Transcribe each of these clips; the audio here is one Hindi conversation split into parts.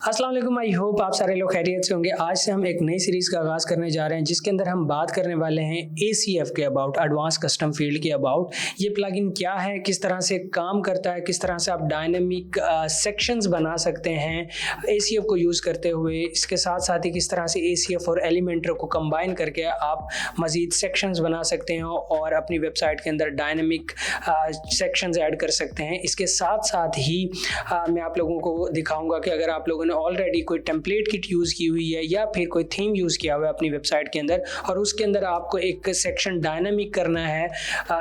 अस्सलाम वालेकुम। आई होप आप सारे लोग खैरियत से होंगे। आज से हम एक नई सीरीज़ का आगाज़ करने जा रहे हैं जिसके अंदर हम बात करने वाले हैं ACF के अबाउट, एडवांस कस्टम फील्ड के अबाउट। ये प्लगइन क्या है, किस तरह से काम करता है, किस तरह से आप डायनेमिक सेक्शंस बना सकते हैं ACF को यूज़ करते हुए। इसके साथ साथ ही किस तरह से ACF और एलिमेंटर को कंबाइन करके आप मज़ीद सेक्शंस बना सकते हैं और अपनी वेबसाइट के अंदर डायनेमिक सेक्शंस ऐड कर सकते हैं। इसके साथ साथ ही मैं आप लोगों को दिखाऊंगा कि अगर आप लोगों ने ऑलरेडी कोई टेम्पलेट किट यूज़ की हुई है या फिर कोई थीम यूज़ किया हुआ है अपनी वेबसाइट के अंदर और उसके अंदर आपको एक सेक्शन डायनामिक करना है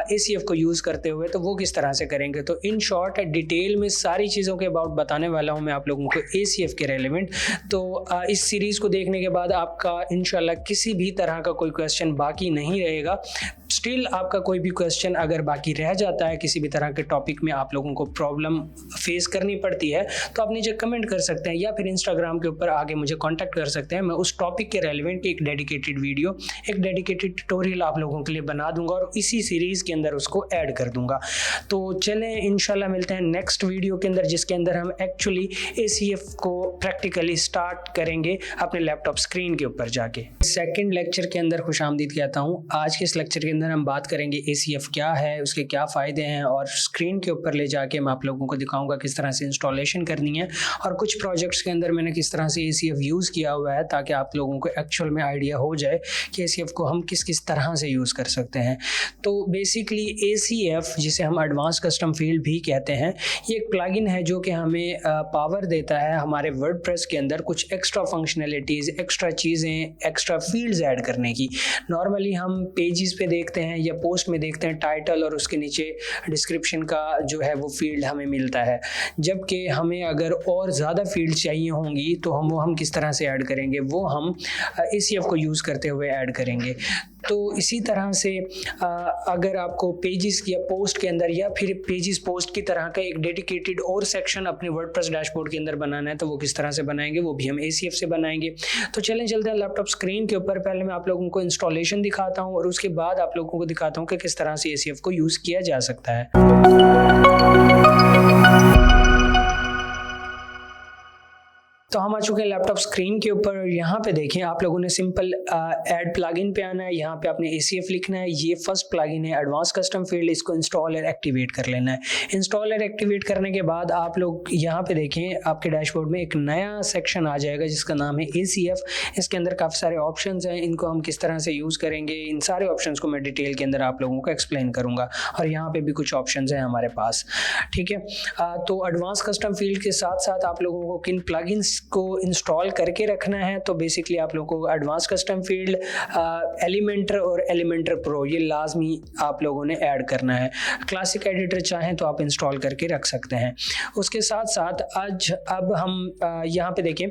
ACF को यूज़ करते हुए, तो वो किस तरह से करेंगे। तो इन शॉर्ट डिटेल में सारी चीज़ों के अबाउट बताने वाला हूँ मैं आप लोगों को ACF के रेलेवेंट। तो इस सीरीज़ को देखने के बाद आपका इंशाल्लाह किसी भी तरह का कोई क्वेश्चन बाकी नहीं रहेगा। स्टिल आपका कोई भी क्वेश्चन अगर बाकी रह जाता है, किसी भी तरह के टॉपिक में आप लोगों को प्रॉब्लम फेस करनी पड़ती है, तो आप नीचे कमेंट कर सकते हैं या फिर इंस्टाग्राम के ऊपर आगे मुझे कांटेक्ट कर सकते हैं। मैं उस टॉपिक के रेलेवेंट एक डेडिकेटेड वीडियो, एक डेडिकेटेड ट्यूटोरियल आप लोगों के लिए बना दूंगा और इसी सीरीज़ के अंदर उसको ऐड कर दूंगा। तो चलें इंशाल्लाह मिलते हैं नेक्स्ट वीडियो के अंदर जिसके अंदर हम एक्चुअली ACF को प्रैक्टिकली स्टार्ट करेंगे अपने लैपटॉप स्क्रीन के ऊपर जाके। सेकेंड लेक्चर के अंदर खुशामदीद कहता हूँ। आज के इस लेक्चर के अंदर हम बात करेंगे ACF क्या है, उसके क्या फ़ायदे हैं और स्क्रीन के ऊपर ले जाके मैं आप लोगों को दिखाऊंगा किस तरह से इंस्टॉलेशन करनी है और कुछ प्रोजेक्ट्स के अंदर मैंने किस तरह से ACF यूज़ किया हुआ है ताकि आप लोगों को एक्चुअल में आइडिया हो जाए कि ACF को हम किस किस तरह से यूज़ कर सकते हैं। तो बेसिकली ACF, जिसे हम एडवांस कस्टम फील्ड भी कहते हैं, ये एक प्लगइन है जो कि हमें पावर देता है हमारे वर्डप्रेस के अंदर कुछ एक्स्ट्रा फंक्शनैलिटीज़, एक्स्ट्रा चीज़ें, एक्स्ट्रा फील्ड्स ऐड करने की। नॉर्मली हम पेजेस पे देखते हैं या पोस्ट में देखते हैं टाइटल और उसके नीचे डिस्क्रिप्शन का जो है वो फील्ड हमें मिलता है, जबकि हमें अगर और ज़्यादा फील्ड चाहिए होंगी तो हम किस तरह से ऐड करेंगे, वो हम ACF को यूज़ करते हुए ऐड करेंगे। तो इसी तरह से अगर आपको पेजेस या पोस्ट के अंदर या फिर पेजेस पोस्ट की तरह का एक डेडिकेटेड और सेक्शन अपने वर्डप्रेस डैशबोर्ड के अंदर बनाना है तो वो किस तरह से बनाएंगे, वो भी हम ACF से बनाएंगे। तो चलते हैं लैपटॉप स्क्रीन के ऊपर। पहले मैं आप लोगों को इंस्टॉलेशन दिखाता हूँ और उसके बाद आप लोगों को दिखाता हूँ कि किस तरह से ACF को यूज़ किया जा सकता है। तो हम आ चुके हैं लैपटॉप स्क्रीन के ऊपर। यहाँ पे देखें, आप लोगों ने सिंपल ऐड प्लगइन पे आना है। यहाँ पे आपने ACF लिखना है। ये फर्स्ट प्लगइन है एडवांस कस्टम फील्ड, इसको इंस्टॉल और एक्टिवेट कर लेना है। इंस्टॉल और एक्टिवेट करने के बाद आप लोग यहाँ पे देखें, आपके डैशबोर्ड में एक नया सेक्शन आ जाएगा जिसका नाम है ACF। इसके अंदर काफ़ी सारे ऑप्शंस हैं, इनको हम किस तरह से यूज़ करेंगे, इन सारे ऑप्शंस को मैं डिटेल के अंदर आप लोगों को एक्सप्लेन करूँगा। और यहाँ पर भी कुछ ऑप्शंस हैं हमारे पास, ठीक है। तो एडवांस कस्टम फील्ड के साथ साथ आप लोगों को किन प्लगइन्स को इंस्टॉल करके रखना है, तो बेसिकली आप लोगों को एडवांस कस्टम फील्ड, एलिमेंटर और एलिमेंटर प्रो, ये लाजमी आप लोगों ने ऐड करना है। क्लासिक एडिटर चाहें तो आप इंस्टॉल करके रख सकते हैं। उसके साथ साथ अब हम यहाँ पे देखें,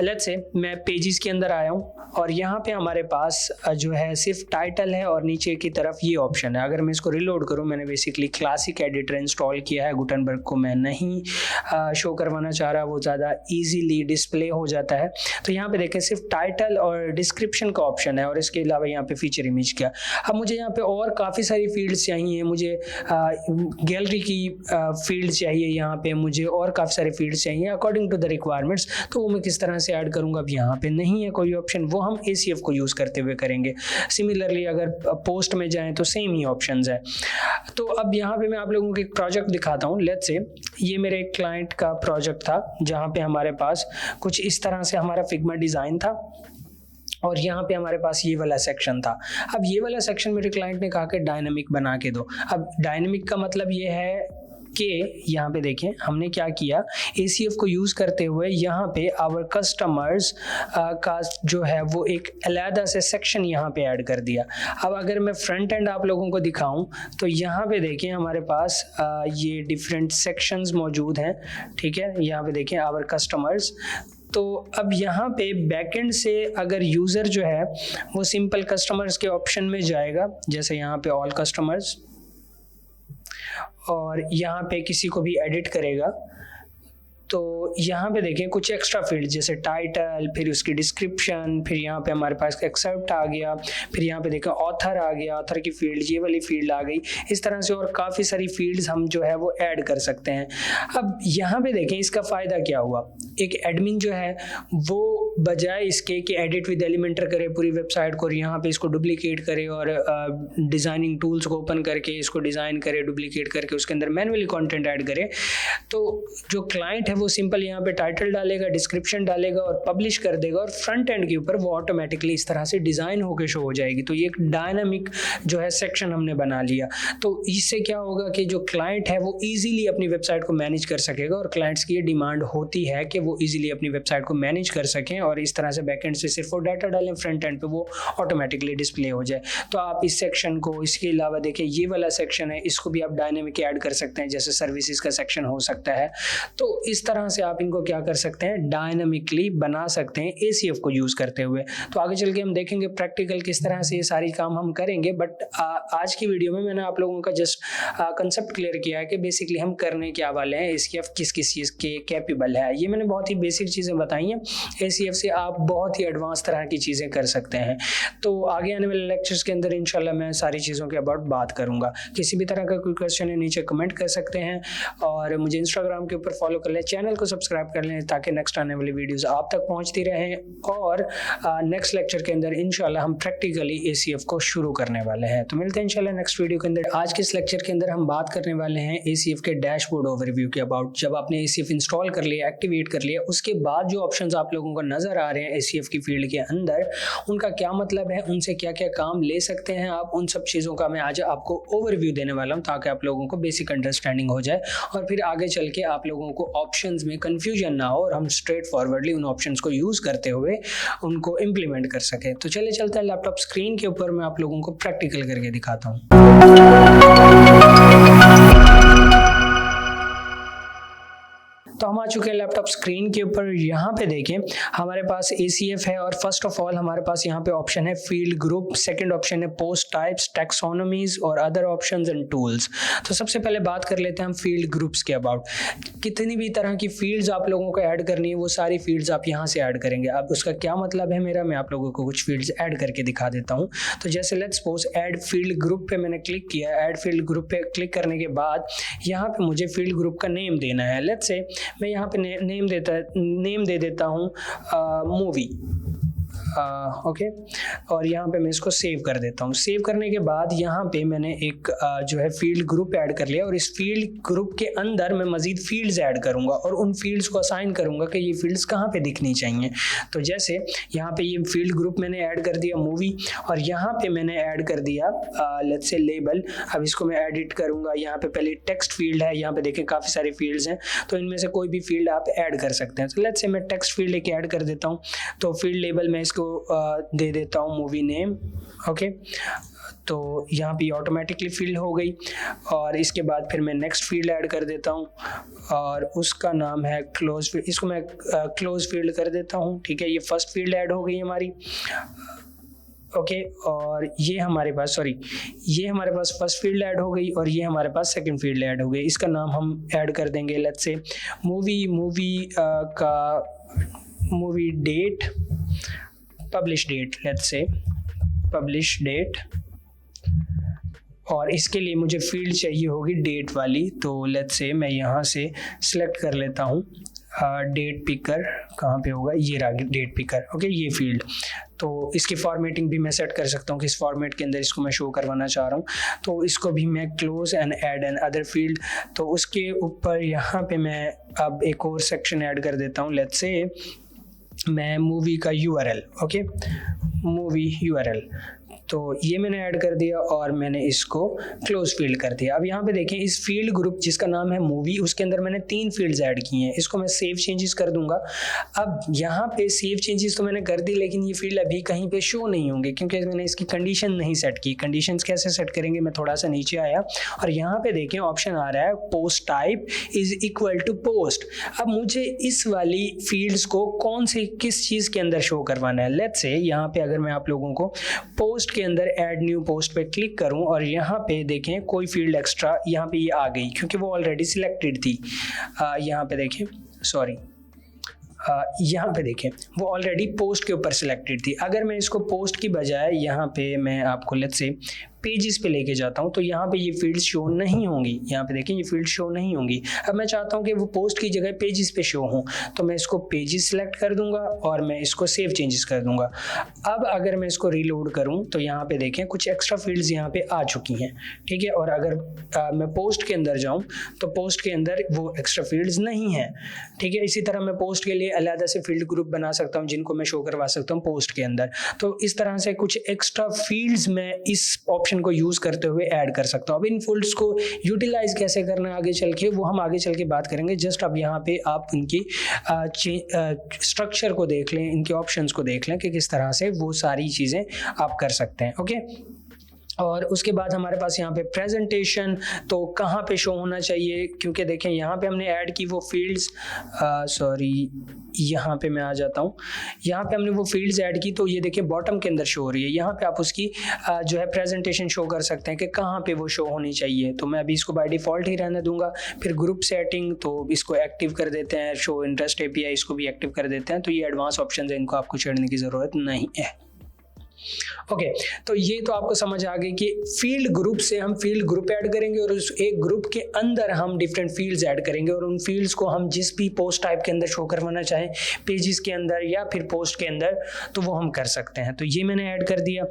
लेट्स से मैं पेजेस के अंदर आया हूँ और यहाँ पे हमारे पास जो है सिर्फ टाइटल है और नीचे की तरफ ये ऑप्शन है। अगर मैं इसको रिलोड करूँ, मैंने बेसिकली क्लासिक एडिटर इंस्टॉल किया है, गुटनबर्ग को मैं नहीं शो करवाना चाह रहा, वो ज़्यादा ईजीली डिस्प्ले हो जाता है। तो यहाँ पे देखें सिर्फ टाइटल और डिस्क्रिप्शन का ऑप्शन है और इसके अलावा यहाँ पे फीचर इमेज का। अब मुझे यहाँ पे और काफ़ी सारी फील्ड्स चाहिए, मुझे गैलरी की फील्ड्स चाहिए, यहाँ पे मुझे और काफ़ी सारे फील्ड्स चाहिए अकॉर्डिंग टू द रिक्वायरमेंट्स। तो वो मैं किस तरह से ऐड करूँगा, अब यहाँ पे नहीं है कोई ऑप्शन, वो हम ACF को यूज़ करते हुए करेंगे। सिमिलरली अगर पोस्ट में जाएँ तो सेम ही ऑप्शन है। तो अब यहाँ पे मैं आप लोगों को एक प्रोजेक्ट दिखाता हूँ। लेट्स से ये मेरे एक क्लाइंट का प्रोजेक्ट था जहाँ पे हमारे पास कुछ इस तरह से हमारा फिग्मा डिज़ाइन था और यहाँ पे हमारे पास ये वाला सेक्शन था। अब ये वाला सेक्शन मेरे क्लाइंट ने कहा कि डायनामिक बना के दो। अब डायनामिक का मतलब ये है कि यहाँ पे देखें हमने क्या किया, ACF को यूज़ करते हुए यहाँ पे आवर कस्टमर्स का जो है वो एक अलहदा से सेक्शन यहाँ पे ऐड कर दिया। अब अगर मैं फ्रंट एंड आप लोगों को दिखाऊं तो यहाँ पे देखें हमारे पास ये डिफरेंट सेक्शंस मौजूद हैं, ठीक है। यहाँ पे देखें आवर कस्टमर्स। तो अब यहाँ पे बैकएंड से अगर यूज़र जो है वो सिंपल कस्टमर्स के ऑप्शन में जाएगा, जैसे यहाँ पे ऑल कस्टमर्स, और यहाँ पे किसी को भी एडिट करेगा तो यहाँ पे देखें कुछ एक्स्ट्रा फील्ड जैसे टाइटल, फिर उसकी डिस्क्रिप्शन, फिर यहाँ पे हमारे पास एक्सेप्ट आ गया, फिर यहाँ पे देखें ऑथर आ गया, ऑथर की फील्ड, ये वाली फील्ड आ गई। इस तरह से और काफ़ी सारी फील्ड्स हम जो है वो ऐड कर सकते हैं। अब यहाँ पे देखें इसका फ़ायदा क्या हुआ। एक एडमिन जो है वो बजाय इसके कि एडिट विद एलिमेंटर करे पूरी वेबसाइट को और यहाँ पे इसको डुप्लीकेट करे और डिज़ाइनिंग टूल्स को ओपन करके इसको डिज़ाइन करे, डुप्लीकेट करके उसके अंदर मैनुअली कंटेंट ऐड करे, तो जो क्लाइंट है वो सिंपल यहाँ पे टाइटल डालेगा, डिस्क्रिप्शन डालेगा और पब्लिश कर देगा और फ्रंट एंड के ऊपर वो ऑटोमेटिकली इस तरह से डिज़ाइन होकर शो हो जाएगी। तो ये एक डायनामिक जो है सेक्शन हमने बना लिया। तो इससे क्या होगा कि जो क्लाइंट है वो ईजिली अपनी वेबसाइट को मैनेज कर सकेगा और क्लाइंट्स की ये डिमांड होती है कि वो ईजिली अपनी वेबसाइट को मैनेज कर सकें और इस तरह से बैकएंड से सिर्फ वो डाटा डालें, फ्रंट एंड पे वो ऑटोमेटिकली डिस्प्ले हो जाए। तो आप इस सेक्शन को, इसके अलावा देखिए ये वाला सेक्शन है, इसको भी आप डायनेमिक ऐड कर सकते हैं, जैसे सर्विसेज का सेक्शन हो सकता है। तो इस तरह से आप इनको क्या कर सकते हैं, डायनामिकली बना सकते हैं ACF को यूज़ करते हुए। तो आगे चल के हम देखेंगे प्रैक्टिकल किस तरह से ये सारी काम हम करेंगे, बट आज की वीडियो में मैंने आप लोगों का जस्ट कंसेप्ट क्लियर किया है कि बेसिकली हम करने क्या वाले हैं, ACF किस किस चीज़ के कैपेबल है। ये मैंने बहुत ही बेसिक चीज़ें बताई हैं। ACF से आप बहुत ही एडवांस तरह की चीज़ें कर सकते हैं। तो आगे आने वाले लेक्चर्स के अंदर इंशाल्लाह मैं सारी चीज़ों के अबाउट बात करूंगा। किसी भी तरह का कोई क्वेश्चन है नीचे कमेंट कर सकते हैं और मुझे इंस्टाग्राम के ऊपर फॉलो कर लें, चैनल को सब्सक्राइब कर लें ताकि नेक्स्ट आने वाली वीडियोस आप तक पहुंचती रहें। और नेक्स्ट लेक्चर के अंदर इंशाल्लाह हम प्रैक्टिकली ACF को शुरू करने वाले हैं। तो मिलते हैं इंशाल्लाह नेक्स्ट वीडियो के अंदर। आज के इस लेक्चर के अंदर हम बात करने वाले हैं ACF के डैशबोर्ड ओवरव्यू के अबाउट। जब आपने ACF इंस्टॉल कर लिया, एक्टिवेट कर लिया, उसके बाद जो ऑप्शंस आप लोगों को नजर आ रहे हैं ACF की फील्ड के अंदर, उनका क्या मतलब है, उनसे क्या क्या काम ले सकते हैं आप, उन सब चीज़ों का मैं आज आपको ओवरव्यू देने वाला हूं ताकि आप लोगों को बेसिक अंडरस्टैंडिंग हो जाए और फिर आगे चल के आप लोगों को ऑप्शंस में कंफ्यूजन ना हो और हम स्ट्रेट फॉरवर्डली उन ऑप्शंस को यूज़ करते हुए उनको इम्प्लीमेंट कर सकें। तो चले चलते हैं लैपटॉप स्क्रीन के ऊपर, मैं आप लोगों को प्रैक्टिकल करके दिखाता हूँ। तो हम आ चुके हैं लैपटॉप स्क्रीन के ऊपर। यहाँ पे देखें हमारे पास ACF है और फर्स्ट ऑफ ऑल हमारे पास यहाँ पे ऑप्शन है फील्ड ग्रुप, सेकंड ऑप्शन है पोस्ट टाइप्स, टैक्सोनॉमीज और अदर ऑप्शंस एंड टूल्स। तो सबसे पहले बात कर लेते हैं हम फील्ड ग्रुप्स के अबाउट। कितनी भी तरह की फील्ड्स आप लोगों को ऐड करनी है वो सारी फील्ड्स आप यहाँ से ऐड करेंगे। अब उसका क्या मतलब है मेरा, मैं आप लोगों को कुछ फील्ड्स ऐड करके दिखा देता हूँ। तो जैसे let's suppose add field group पे मैंने क्लिक किया। ऐड फील्ड ग्रुप पे क्लिक करने के बाद यहाँ पे मुझे फील्ड ग्रुप का नेम देना है। लेट्स से मैं यहाँ पे नेम दे देता हूँ मूवी। ओके, और यहाँ पे मैं इसको सेव कर देता हूँ। सेव करने के बाद यहाँ पे मैंने एक जो है फील्ड ग्रुप ऐड कर लिया और इस फील्ड ग्रुप के अंदर मैं मजीद फील्ड्स ऐड करूँगा और उन फील्ड्स को असाइन करूँगा कि ये फील्ड्स कहाँ पे दिखनी चाहिए। तो जैसे यहाँ पे ये फील्ड ग्रुप मैंने ऐड कर दिया मूवी और यहाँ पे मैंने ऐड कर दिया लेट्स से लेबल। अब इसको मैं एडिट करूँगा। यहाँ पे पहले टेक्स्ट फील्ड है, यहाँ पे देखें काफ़ी सारे फील्ड्स हैं, तो इनमें से कोई भी फील्ड आप ऐड कर सकते हैं। तो लेट्स से मैं टेक्स्ट फील्ड एक ऐड कर देता हूँ। तो फील्ड लेबल मैं इसको दे देता हूँ मूवी नेम। ओके, तो यहाँ पे ऑटोमेटिकली फील्ड हो गई और इसके बाद फिर मैं नेक्स्ट फील्ड ऐड कर देता हूँ और उसका नाम है क्लोज फील्ड। इसको मैं क्लोज फील्ड कर देता हूँ। ठीक है, ये फर्स्ट फील्ड ऐड हो गई हमारी। ओके, और ये हमारे पास फर्स्ट फील्ड ऐड हो गई और ये हमारे पास सेकंड फील्ड ऐड हो गई। इसका नाम हम ऐड कर देंगे let's say movie date, publish date, let's say publish date. और इसके लिए मुझे फील्ड चाहिए होगी डेट वाली। तो लेट्स से मैं यहाँ से सिलेक्ट कर लेता हूँ डेट पिकर। कहाँ पे होगा, ये रहा डेट पिकर। ओके, ये फील्ड। तो इसकी फॉर्मेटिंग भी मैं सेट कर सकता हूँ किस फॉर्मेट के अंदर इसको मैं शो करवाना चाह रहा हूँ। तो इसको भी मैं close and add and other field. तो उसके ऊपर यहाँ पे मैं अब एक और सेक्शन ऐड कर देता हूँ। लेट्स से मैं मूवी का URL, ओके, मूवी URL। तो ये मैंने ऐड कर दिया और मैंने इसको क्लोज फील्ड कर दिया। अब यहाँ पे देखें इस फील्ड ग्रुप जिसका नाम है मूवी, उसके अंदर मैंने 3 फील्ड्स ऐड किए हैं। इसको मैं सेव चेंजेस कर दूंगा। अब यहाँ पे सेव चेंजेस तो मैंने कर दी लेकिन ये फील्ड अभी कहीं पे शो नहीं होंगे क्योंकि मैंने इसकी कंडीशन नहीं सेट की। कंडीशंस कैसे सेट करेंगे, मैं थोड़ा सा नीचे आया और यहाँ पे देखें ऑप्शन आ रहा है post type is equal to post. अब मुझे इस वाली फील्ड्स को किस चीज़ के अंदर शो करवाना है। लेट्स से यहाँ पे अगर मैं आप लोगों को पोस्ट के अंदर ऐड न्यू पोस्ट पे क्लिक करूं और यहाँ पे देखें कोई फील्ड एक्स्ट्रा यहाँ पे ये आ गई क्योंकि वो ऑलरेडी सिलेक्टेड थी। यहाँ पे देखें सॉरी, यहाँ पे देखें वो ऑलरेडी पोस्ट के ऊपर सिलेक्टेड थी। अगर मैं इसको पोस्ट की बजाय यहाँ पे मैं आपको लेट्स से पेजेस पे लेके जाता हूँ तो यहाँ पे ये फील्ड शो नहीं होंगी। यहाँ पे देखें ये फील्ड शो नहीं होंगी। अब मैं चाहता हूँ कि वो पोस्ट की जगह पेजेस पे शो हो, तो मैं इसको पेजेस सिलेक्ट कर दूंगा और मैं इसको सेव चेंजेस कर दूंगा। अब अगर मैं इसको रीलोड करूँ तो यहाँ पे देखें कुछ एक्स्ट्रा फील्ड्स यहाँ पे आ चुकी हैं, ठीक है। और अगर मैं पोस्ट के अंदर जाऊँ तो पोस्ट के अंदर वो एक्स्ट्रा फील्ड्स नहीं हैं, ठीक है। इसी तरह मैं पोस्ट के लिए अलग से फील्ड ग्रुप बना सकता हूँ जिनको मैं शो करवा सकता हूँ पोस्ट के अंदर। तो इस तरह से कुछ एक्स्ट्रा फील्ड्स मैं इस ऑप्शन को यूज करते हुए ऐड कर सकता हूँ। अब इन फील्ड्स को यूटिलाइज कैसे करना है आगे चल के, वो हम आगे चल के बात करेंगे। जस्ट अब यहाँ पे आप इनकी स्ट्रक्चर को देख लें, इनके ऑप्शंस को देख लें कि किस तरह से वो सारी चीज़ें आप कर सकते हैं, ओके। और उसके बाद हमारे पास यहाँ पे प्रेजेंटेशन तो कहाँ पे शो होना चाहिए, क्योंकि देखें यहाँ पे हमने ऐड की वो फील्ड्स, सॉरी यहाँ पे मैं आ जाता हूँ। यहाँ पे हमने वो फील्ड्स ऐड की तो ये देखिए बॉटम के अंदर शो हो रही है। यहाँ पे आप उसकी जो है प्रेजेंटेशन शो कर सकते हैं कि कहाँ पे वो शो होनी चाहिए। तो मैं अभी इसको बाय डिफ़ॉल्ट ही रहने दूंगा। फिर ग्रुप सेटिंग तो इसको एक्टिव कर देते हैं, शो इंटरेस्ट API इसको भी एक्टिव कर देते हैं। तो ये एडवांस ऑप्शन है, इनको आपको छेड़ने की ज़रूरत नहीं है, ओके। तो ये तो आपको समझ आ गई कि फील्ड ग्रुप से हम फील्ड ग्रुप ऐड करेंगे और उस एक ग्रुप के अंदर हम डिफरेंट फील्ड्स ऐड करेंगे और उन फील्ड्स को हम जिस भी पोस्ट टाइप के अंदर शो करवाना चाहें, पेजेस के अंदर या फिर पोस्ट के अंदर, तो वो हम कर सकते हैं। तो ये मैंने ऐड कर दिया।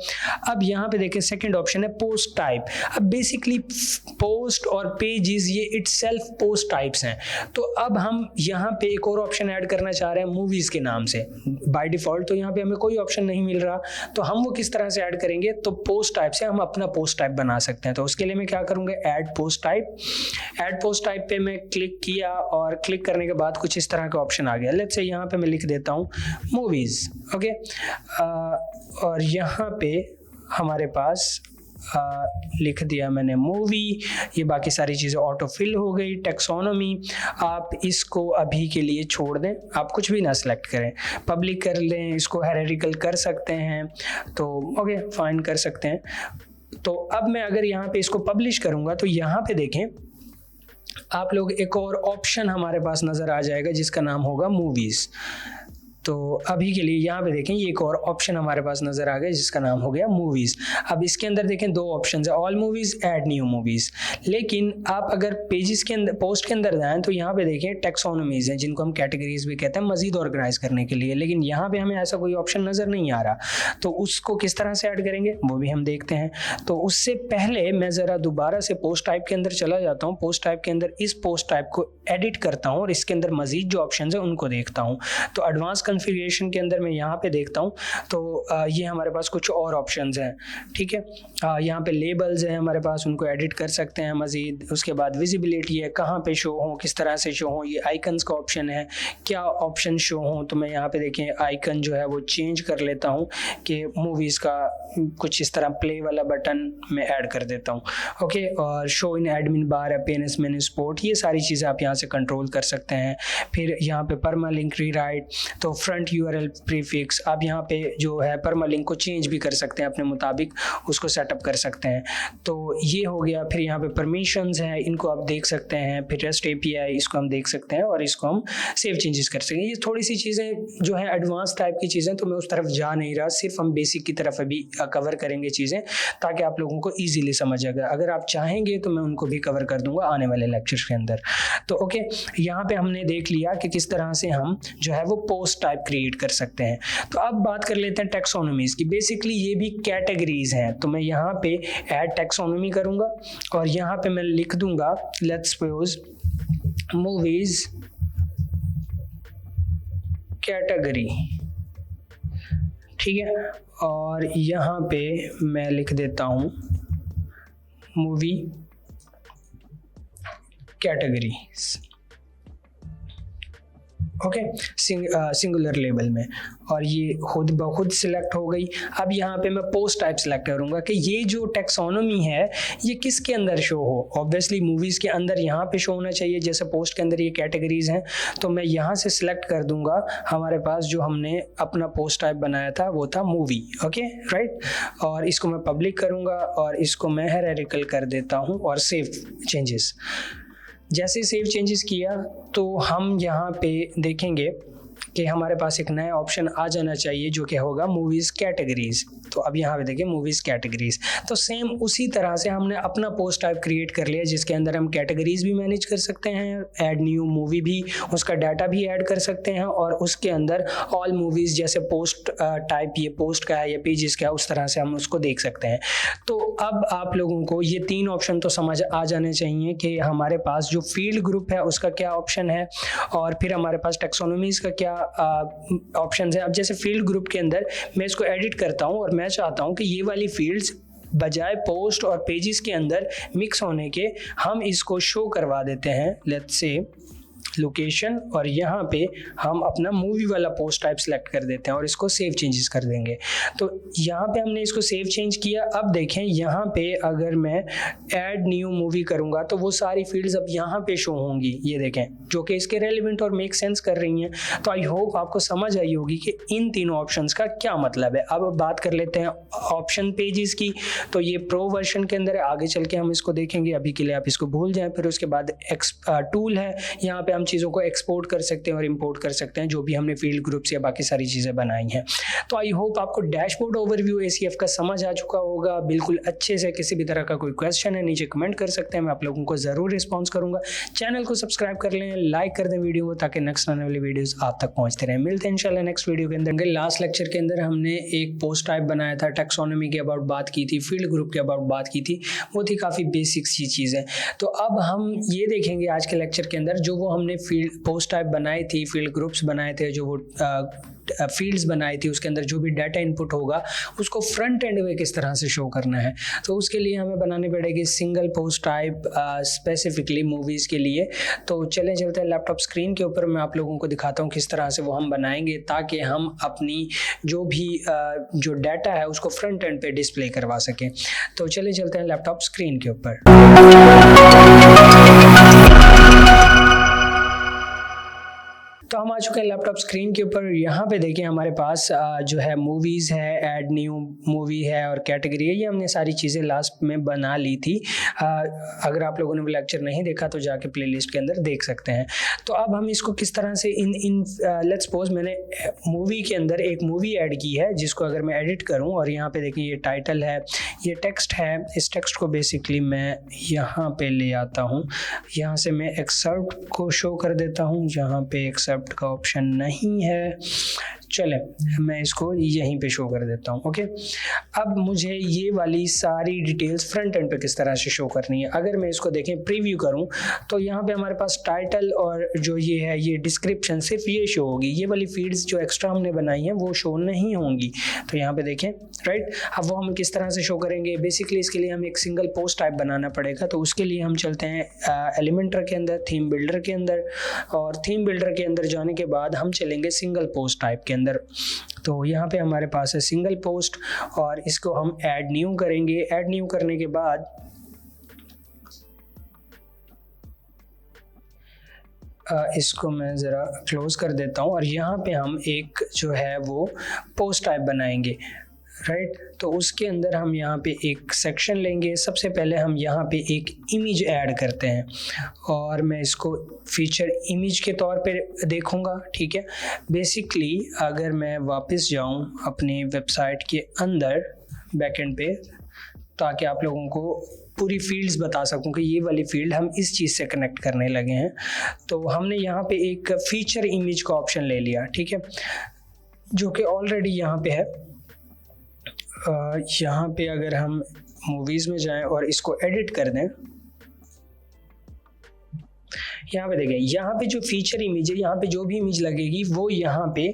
अब यहाँ पे देखें सेकंड ऑप्शन है पोस्ट टाइप। अब बेसिकली पोस्ट और पेजेस ये इटसेल्फ पोस्ट टाइप्स हैं। तो अब हम यहाँ पे एक और ऑप्शन ऐड करना चाह रहे हैं मूवीज के नाम से। बाय डिफॉल्ट तो यहाँ पे हमें कोई ऑप्शन नहीं मिल रहा, तो हम वो किस तरह से ऐड करेंगे, तो पोस्ट टाइप से हम अपना पोस्ट टाइप बना सकते हैं। तो उसके लिए मैं क्या करूंगा, add post type. Add post type पे मैं क्लिक किया और क्लिक करने के बाद कुछ इस तरह का ऑप्शन आ गया। लेट्स से यहाँ पे मैं लिख देता हूँ मूवीज, ओके। और यहाँ पे हमारे पास लिख दिया मैंने मूवी। ये बाकी सारी चीज़ें ऑटो फिल हो गई। टेक्सोनोमी आप इसको अभी के लिए छोड़ दें, आप कुछ भी ना सिलेक्ट करें, पब्लिक कर लें, इसको हायरार्किकल कर सकते हैं, तो ओके फाइन कर सकते हैं। तो अब मैं अगर यहाँ पे इसको पब्लिश करूँगा तो यहाँ पे देखें आप लोग एक और ऑप्शन हमारे पास नज़र आ जाएगा जिसका नाम होगा मूवीज़। तो अभी के लिए यहाँ पे देखें ये एक और ऑप्शन हमारे पास नज़र आ गया जिसका नाम हो गया मूवीज़। अब इसके अंदर देखें दो ऑप्शन है, all movies, add new movies. लेकिन आप अगर पेजेस के अंदर पोस्ट के अंदर जाएँ तो यहाँ पे देखें टेक्सोनोमीज़ हैं जिनको हम कैटेगरीज भी कहते हैं मज़ीद ऑर्गेनाइज करने के लिए। लेकिन यहाँ पे हमें ऐसा कोई ऑप्शन नज़र नहीं आ रहा, तो उसको किस तरह से ऐड करेंगे वो भी हम देखते हैं। तो उससे पहले मैं ज़रा दोबारा से पोस्ट टाइप के अंदर चला जाता हूँ। पोस्ट टाइप के अंदर इस पोस्ट टाइप को एडिट करता हूँ और इसके अंदर मज़ीद जो ऑप्शन है उनको देखता हूँ। तो एडवांस कॉन्फ़िगरेशन के अंदर मैं यहाँ पे देखता हूँ तो ये हमारे पास कुछ और ऑप्शंस हैं, ठीक है। यहाँ पे लेबल्स हैं हमारे पास, उनको एडिट कर सकते हैं मज़ीद। उसके बाद विजिबिलिटी है, कहाँ पे शो हो, किस तरह से शो हो। ये आइकन्स का ऑप्शन है, क्या ऑप्शन शो हो। तो मैं यहाँ पे देखें आइकन जो है वो चेंज कर लेता हूँ कि मूवीज़ का कुछ इस तरह प्ले वाला बटन मैं ऐड कर देता हूँ, ओके। और show in admin bar, appearance menu, sport, ये सारी चीज़ें आप यहाँ से कंट्रोल कर सकते हैं। फिर यहाँ पे परमालिंक रीराइट, तो फ्रंट URL प्रीफिक्स, आप यहाँ पे जो है परमालिंक को चेंज भी कर सकते हैं अपने मुताबिक, उसको सेटअप कर सकते हैं। तो ये हो गया। फिर यहाँ पे परमिशंस हैं, इनको आप देख सकते हैं। फिर REST API, इसको हम देख सकते हैं और इसको हम सेव चेंजेस कर सकते हैं। ये थोड़ी सी चीज़ें जो है एडवांस टाइप की चीज़ें, तो मैं उस तरफ जा नहीं रहा, सिर्फ हम बेसिक की तरफ अभी कवर करेंगे चीज़ें ताकि आप लोगों को ईजिली समझ आएगा। अगर आप चाहेंगे तो मैं उनको भी कवर कर दूंगा आने वाले लेक्चर्स के अंदर। तो ओके, यहाँ पे हमने देख लिया कि किस तरह से हम जो है वो पोस्ट टाइप क्रिएट कर सकते हैं। तो अब बात कर लेते हैं टेक्सोनोमीज की। बेसिकली ये भी कैटेगरीज हैं। तो मैं यहाँ पे ऐड टेक्सोनोमी करूँगा और यहाँ पे मैं लिख दूंगा लेट्स सपोज मूवीज कैटेगरी, ठीक है। और यहाँ पे मैं लिख देता हूँ movie category, okay, singular label में। और ये खुद ब खुद सिलेक्ट हो गई। अब यहाँ पे मैं पोस्ट टाइप सिलेक्ट करूँगा कि ये जो टेक्सोनोमी है ये किसके अंदर शो हो। ऑब्वियसली मूवीज़ के अंदर यहाँ पे शो होना चाहिए, जैसे पोस्ट के अंदर ये कैटेगरीज हैं। तो मैं यहाँ से सिलेक्ट कर दूँगा, हमारे पास जो हमने अपना पोस्ट टाइप बनाया था वो था मूवी, ओके राइट। और इसको मैं पब्लिक करूँगा और इसको मैं हायरार्किकल कर देता हूँ और सेव चेंजेस। जैसे सेव चेंजेस किया तो हम यहाँ पे देखेंगे कि हमारे पास एक नया ऑप्शन आ जाना चाहिए जो कि होगा मूवीज़ कैटेगरीज। तो अब यहाँ पे देखिए मूवीज़ कैटेगरीज। तो सेम उसी तरह से हमने अपना पोस्ट टाइप क्रिएट कर लिया जिसके अंदर हम कैटेगरीज भी मैनेज कर सकते हैं, ऐड न्यू मूवी भी, उसका डाटा भी ऐड कर सकते हैं और उसके अंदर ऑल मूवीज़ जैसे पोस्ट टाइप ये पोस्ट का है या पेजेस का है उस तरह से हम उसको देख सकते हैं। तो अब आप लोगों को ये 3 ऑप्शन तो समझ आ जाने चाहिए कि हमारे पास जो फील्ड ग्रुप है उसका क्या ऑप्शन है और फिर हमारे पास टेक्सोनोमीज़ का क्या ऑप्शन है। अब जैसे फील्ड ग्रुप के अंदर मैं इसको एडिट करता हूँ और मैं चाहता हूँ कि ये वाली फील्ड्स बजाय पोस्ट और पेजेस के अंदर मिक्स होने के हम इसको शो करवा देते हैं, लेट्स से लोकेशन, और यहाँ पे हम अपना मूवी वाला पोस्ट टाइप सेलेक्ट कर देते हैं और इसको सेव चेंजेस कर देंगे। तो यहाँ पे हमने इसको सेव चेंज किया। अब देखें यहाँ पे अगर मैं ऐड न्यू मूवी करूँगा तो वो सारी फील्ड्स अब यहाँ पे शो होंगी, ये देखें, जो कि इसके रेलिवेंट और मेक सेंस कर रही हैं। तो आई होप आपको समझ आई होगी कि इन तीनों ऑप्शंस का क्या मतलब है। अब बात कर लेते हैं ऑप्शन पेजेस की। तो ये प्रो वर्जन के अंदर है, आगे चल के हम इसको देखेंगे, अभी के लिए आप इसको भूल जाएं। फिर उसके बाद टूल है, यहाँ पे हम चीज़ों को एक्सपोर्ट कर सकते हैं और इंपोर्ट कर सकते हैं जो भी हमने फील्ड ग्रुप्स या बाकी सारी चीज़ें बनाई हैं। तो आई होप आपको डैशबोर्ड ओवरव्यू ACF का समझ आ चुका होगा बिल्कुल अच्छे से। किसी भी तरह का कोई क्वेश्चन है नीचे कमेंट कर सकते हैं, मैं आप लोगों को ज़रूर रिस्पॉन्स करूंगा। चैनल को सब्सक्राइब कर लें, लाइक कर दें वीडियो को ताकि नेक्स्ट आने वाली वीडियोस आप तक पहुंचते रहें। मिलते हैं इंशाल्लाह नेक्स्ट वीडियो के अंदर। लास्ट लेक्चर के अंदर हमने एक पोस्ट टाइप बनाया था, टैक्सोनॉमी के अबाउट बात की थी, फील्ड ग्रुप के अबाउट बात की थी, वो थी काफ़ी बेसिक सी चीज़ें। तो अब हम ये देखेंगे आज के लेक्चर के अंदर जो वो हमने फील्ड पोस्ट टाइप बनाई थी, फील्ड ग्रुप्स बनाए थे, जो वो फील्ड्स बनाई थी, उसके अंदर जो भी डाटा इनपुट होगा उसको फ्रंट एंड में किस तरह से शो करना है। तो उसके लिए हमें बनानी पड़ेगी single post type specifically movies के लिए। तो चलते हैं लैपटॉप स्क्रीन के ऊपर, मैं आप लोगों को दिखाता हूँ किस तरह से वो हम बनाएंगे ताकि हम अपनी जो भी जो डाटा है उसको फ्रंट एंड पे डिस्प्ले करवा सकें। तो चलते हैं लैपटॉप स्क्रीन के ऊपर। तो हम आ चुके हैं लैपटॉप स्क्रीन के ऊपर। यहाँ पे देखिए हमारे पास जो है मूवीज़ है, ऐड न्यू मूवी है और कैटेगरी है, ये हमने सारी चीज़ें लास्ट में बना ली थी। अगर आप लोगों ने वो लेक्चर नहीं देखा तो जाके प्लेलिस्ट के अंदर देख सकते हैं। तो अब हम इसको किस तरह से लेट्स सपोज मैंने मूवी के अंदर एक मूवी ऐड की है जिसको अगर मैं एडिट करूँ और यहाँ पे देखिए ये टाइटल है, ये टेक्स्ट है, इस टेक्स्ट को बेसिकली मैं यहाँ पे ले आता हूँ, यहाँ से मैं एक्सेप्ट को शो कर देता हूँ, जहाँ पे एक्सेप्ट का ऑप्शन नहीं है, चले मैं इसको यहीं पे शो कर देता हूँ। ओके, अब मुझे ये वाली सारी डिटेल्स फ्रंट एंड पे किस तरह से शो करनी है। अगर मैं इसको देखें प्रीव्यू करूँ तो यहाँ पे हमारे पास टाइटल और जो ये है ये डिस्क्रिप्शन सिर्फ ये शो होगी, ये वाली फील्ड्स जो एक्स्ट्रा हमने बनाई हैं वो शो नहीं होंगी। तो यहाँ पे देखें, राइट, अब वो हम किस तरह से शो करेंगे। बेसिकली इसके लिए हमें एक सिंगल पोस्ट टाइप बनाना पड़ेगा। तो उसके लिए हम चलते हैं एलिमेंटर के अंदर, थीम बिल्डर के अंदर, और थीम बिल्डर के अंदर जाने के बाद हम चलेंगे सिंगल पोस्ट टाइप के अंदर। तो यहाँ पे हमारे पास है सिंगल पोस्ट और इसको हम ऐड न्यू करेंगे। ऐड न्यू करने के बाद इसको मैं ज़रा क्लोज कर देता हूँ और यहाँ पे हम एक जो है वो पोस्ट टाइप बनाएंगे, राइट। तो उसके अंदर हम यहाँ पे एक सेक्शन लेंगे। सबसे पहले हम यहाँ पे एक इमेज ऐड करते हैं और मैं इसको फीचर इमेज के तौर पे देखूँगा, ठीक है। बेसिकली अगर मैं वापस जाऊँ अपनी वेबसाइट के अंदर बैकएंड पे ताकि आप लोगों को पूरी फील्ड्स बता सकूं कि ये वाली फील्ड हम इस चीज़ से कनेक्ट करने लगे हैं, तो हमने यहाँ पे एक फीचर इमेज का ऑप्शन ले लिया, ठीक है, जो कि ऑलरेडी यहाँ पे है। यहाँ पे अगर हम मूवीज़ में जाएं और इसको एडिट कर दें, यहाँ पे देखें, यहाँ पे जो फीचर इमेज है, यहाँ पे जो भी इमेज लगेगी वो यहाँ पे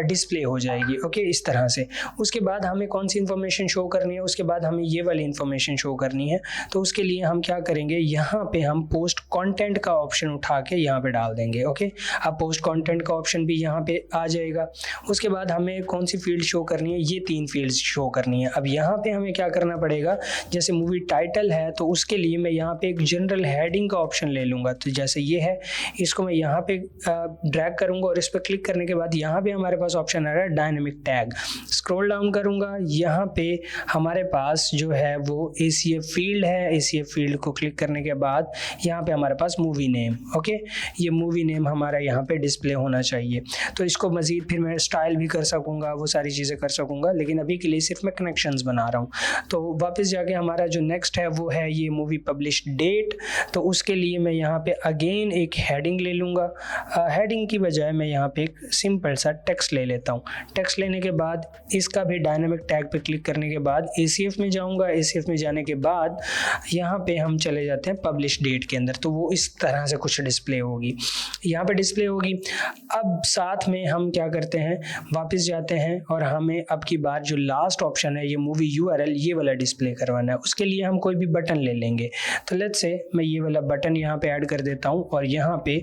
डिस्प्ले हो जाएगी। ओके, इस तरह से। उसके बाद हमें कौन सी इन्फॉर्मेशन शो करनी है, उसके बाद हमें ये वाली इन्फॉर्मेशन शो करनी है। तो उसके लिए हम क्या करेंगे, यहाँ पे हम पोस्ट कंटेंट का ऑप्शन उठा के यहाँ पे डाल देंगे। ओके, अब पोस्ट कंटेंट का ऑप्शन भी यहाँ पे आ जाएगा। उसके बाद हमें कौन सी फील्ड शो करनी है, ये 3 फील्ड्स शो करनी है। अब यहाँ पे हमें क्या करना पड़ेगा, जैसे मूवी टाइटल है तो उसके लिए मैं यहाँ पे एक जनरल हेडिंग का ऑप्शन ले लूँगा। तो जैसे ये है, इसको मैं यहाँ पे ड्रैग करूँगा और इस पर क्लिक करने के बाद यहाँ पे हमारे पास ऑप्शन आ रहा है डायनेमिक टैग। स्क्रॉल डाउन करूँगा, यहाँ पे हमारे पास जो है वो ACF फील्ड है। ACF फील्ड को क्लिक करने के बाद यहाँ पे हमारे पास मूवी नेम, ओके, ये मूवी नेम हमारा यहाँ पे डिस्प्ले होना चाहिए। तो इसको मज़ीद फिर मैं स्टाइल भी कर सकूँगा, वो सारी चीज़ें कर सकूँगा, लेकिन अभी के लिए सिर्फ मैं कनेक्शंस बना रहा हूँ। तो वापस जाके हमारा जो नेक्स्ट है वो है ये मूवी पब्लिश डेट। तो उसके लिए मैं यहाँ पे अगेन एक हेडिंग ले लूँगा। हेडिंग की बजाय मैं यहाँ पे एक सिंपल सा टेक्स्ट ले लेता हूँ। टेक्स्ट लेने के बाद इसका भी डायनेमिक टैग पे क्लिक करने के बाद ACF में जाऊँगा। ACF में जाने के बाद यहाँ पे हम चले जाते हैं पब्लिश डेट के अंदर। तो वो इस तरह से कुछ डिस्प्ले होगी, यहाँ पे डिस्प्ले होगी। अब साथ में हम क्या करते हैं, वापस जाते हैं और हमें अब की बार जो लास्ट ऑप्शन है ये मूवी URL, ये वाला डिस्प्ले करवाना है। उसके लिए हम कोई भी बटन ले लेंगे। तो लेट्स से मैं ये वाला बटन यहाँ पे ऐड कर देता हूँ और यहाँ पे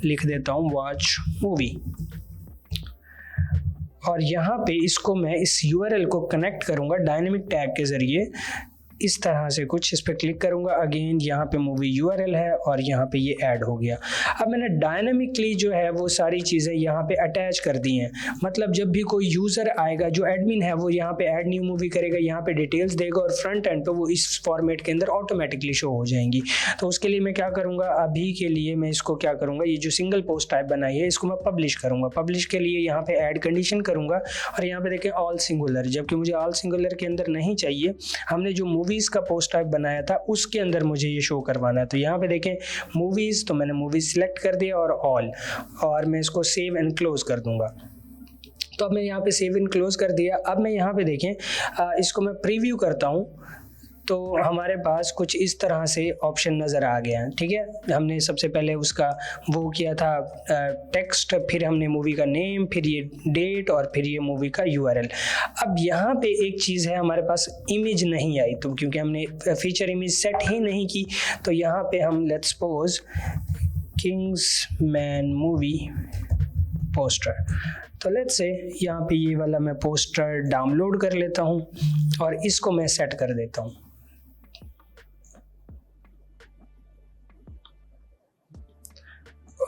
लिख देता हूँ वॉच मूवी, और यहाँ पे इसको मैं इस URL को कनेक्ट करूँगा डायनेमिक टैग के ज़रिए। इस तरह से कुछ इस पर क्लिक करूँगा, अगेन यहाँ पे मूवी URL है और यहाँ पे ये ऐड हो गया। अब मैंने डायनामिकली जो है वो सारी चीज़ें यहाँ पे अटैच कर दी हैं। मतलब जब भी कोई यूज़र आएगा, जो एडमिन है, वो यहाँ पे ऐड न्यू मूवी करेगा, यहाँ पे डिटेल्स देगा और फ्रंट एंड पे वो इस फॉर्मेट के अंदर ऑटोमेटिकली शो हो जाएंगी। तो उसके लिए मैं क्या करूँगा, अभी के लिए मैं इसको क्या करूँगा, ये जो सिंगल पोस्ट टाइप बनाई है इसको मैं पब्लिश करूँगा। पब्लिश के लिए यहाँ पे ऐड कंडीशन करूँगा और यहाँ पे देखें ऑल सिंगुलर, जबकि मुझे ऑल सिंगुलर के अंदर नहीं चाहिए। हमने जो मूवीज़ का पोस्ट टाइप बनाया था उसके अंदर मुझे ये शो करवाना है। तो यहाँ पे देखें मूवीज़, तो मैंने मूवीज़ सिलेक्ट कर दिया और ऑल, और मैं इसको सेव एंड क्लोज कर दूंगा। तो अब मैं यहाँ पे सेव एंड क्लोज कर दिया। अब मैं यहाँ पे देखें इसको मैं प्रीव्यू करता हूँ, तो हमारे पास कुछ इस तरह से ऑप्शन नज़र आ गया है। ठीक है, हमने सबसे पहले उसका वो किया था टेक्स्ट, फिर हमने मूवी का नेम, फिर ये डेट और फिर ये मूवी का URL। अब यहाँ पे एक चीज़ है, हमारे पास इमेज नहीं आई, तो क्योंकि हमने फीचर इमेज सेट ही नहीं की, तो यहाँ पे हम let's suppose Kingsman movie poster, तो लेट्स से यहाँ पे ये वाला मैं पोस्टर डाउनलोड कर लेता हूँ और इसको मैं सेट कर देता हूँ।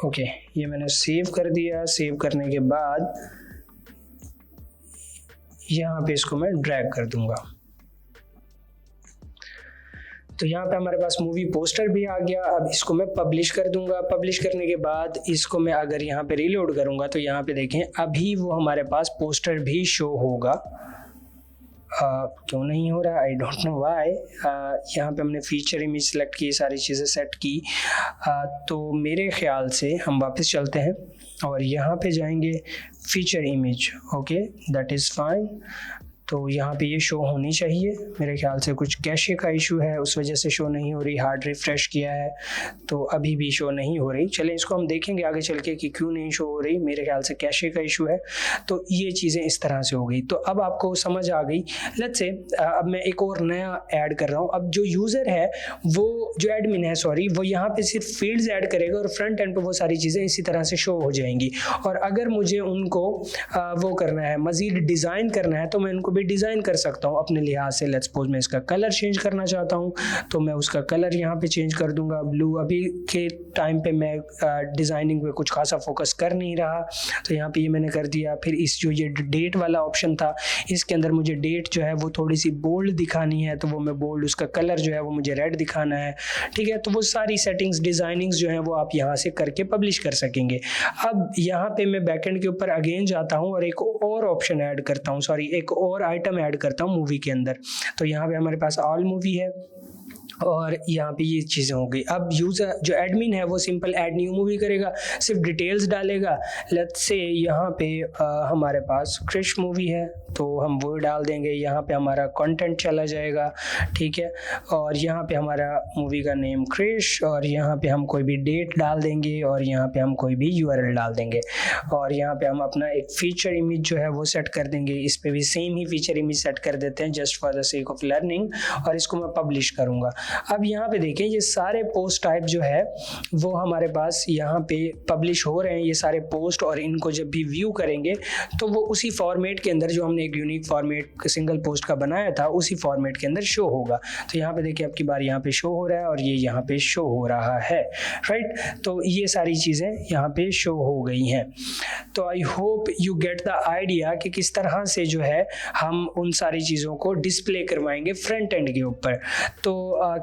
ओके, ये मैंने सेव कर दिया। सेव करने के बाद यहाँ पे इसको मैं ड्रैग कर दूंगा। तो यहाँ पे हमारे पास मूवी पोस्टर भी आ गया। अब इसको मैं पब्लिश कर दूंगा। पब्लिश करने के बाद इसको मैं अगर यहाँ पे रीलोड करूँगा तो यहाँ पे देखें अभी वो हमारे पास पोस्टर भी शो होगा। क्यों नहीं हो रहा, आई डोंट नो व्हाई। यहाँ पे हमने फीचर इमेज सेलेक्ट की, सारी चीज़ें सेट की। तो मेरे ख्याल से हम वापस चलते हैं और यहाँ पे जाएंगे feature image. Okay, that is fine. तो यहाँ पे ये शो होनी चाहिए। मेरे ख्याल से कुछ कैशे का इशू है, उस वजह से शो नहीं हो रही। हार्ड रिफ्रेश किया है तो अभी भी शो नहीं हो रही। चलें इसको हम देखेंगे आगे चल के कि क्यों नहीं शो हो रही। मेरे ख्याल से कैशे का इशू है। तो ये चीज़ें इस तरह से हो गई। तो अब आपको समझ आ गई। लेट्स से अब मैं एक और नया ऐड कर रहा हूँ। अब जो यूज़र है, वो जो एडमिन है सॉरी, वो यहाँ पे सिर्फ फील्ड्स ऐड करेगा और फ्रंट एंड पे वो सारी चीज़ें इसी तरह से शो हो जाएंगी। और अगर मुझे उनको वो करना है, मज़ीद डिज़ाइन करना है, तो मैं उनको डिज़ाइन कर सकता हूँ अपने लिहाज से। लेट्स सपोज मैं इसका कलर चेंज करना चाहता हूँ तो मैं उसका कलर यहाँ पे चेंज कर दूंगा ब्लू। अभी के टाइम पे मैं डिज़ाइनिंग पे कुछ खासा फोकस कर नहीं रहा, तो यहाँ पे ये मैंने कर दिया। फिर इस जो ये डेट वाला ऑप्शन था, इसके अंदर मुझे डेट जो है वो थोड़ी सी बोल्ड दिखानी है, तो वो मैं बोल्ड, उसका कलर जो है वो मुझे रेड दिखाना है। ठीक है, तो वो सारी सेटिंग्स, डिज़ाइनिंग्स जो हैं वो आप यहाँ से करके पब्लिश कर सकेंगे। अब यहाँ पे मैं बैकएंड के ऊपर अगेन जाता हूँ और एक और ऑप्शन ऐड करता हूँ, सॉरी एक और आइटम ऐड करता हूँ मूवी के अंदर। तो यहाँ पे हमारे पास ऑल मूवी है और यहाँ पे ये चीज़ें हो गई। अब यूज़र जो एडमिन है वो सिंपल ऐड न्यू मूवी करेगा, सिर्फ डिटेल्स डालेगा। लेट्स से यहाँ पे हमारे पास क्रिश मूवी है तो हम वो डाल देंगे। यहाँ पे हमारा कंटेंट चला जाएगा, ठीक है, और यहाँ पे हमारा मूवी का नेम क्रिश, और यहाँ पे हम कोई भी डेट डाल देंगे और यहाँ पे हम कोई भी URL डाल देंगे। और यहाँ पे हम अपना एक फीचर इमेज जो है वो सेट कर देंगे। इस पे भी सेम ही फीचर इमेज सेट कर देते हैं just for the sake of learning, और इसको मैं पब्लिश करूँगा। अब यहाँ पे देखें ये सारे पोस्ट टाइप जो है वो हमारे पास यहाँ पे पब्लिश हो रहे हैं, ये सारे पोस्ट, और इनको जब भी व्यू करेंगे तो वो उसी फॉर्मेट के अंदर जो हमने एक यूनिक फॉर्मेट सिंगल पोस्ट का बनाया था उसी फॉर्मेट के अंदर शो होगा। तो यहाँ पे देखिए आपकी बार यहाँ पे शो हो रहा है और ये यहाँ पे शो हो रहा है, राइट। तो ये सारी चीज़ें यहाँ पे शो हो गई हैं। तो I hope you get the idea कि किस तरह से जो है हम उन सारी चीज़ों को डिस्प्ले करवाएंगे फ्रंट एंड के ऊपर। तो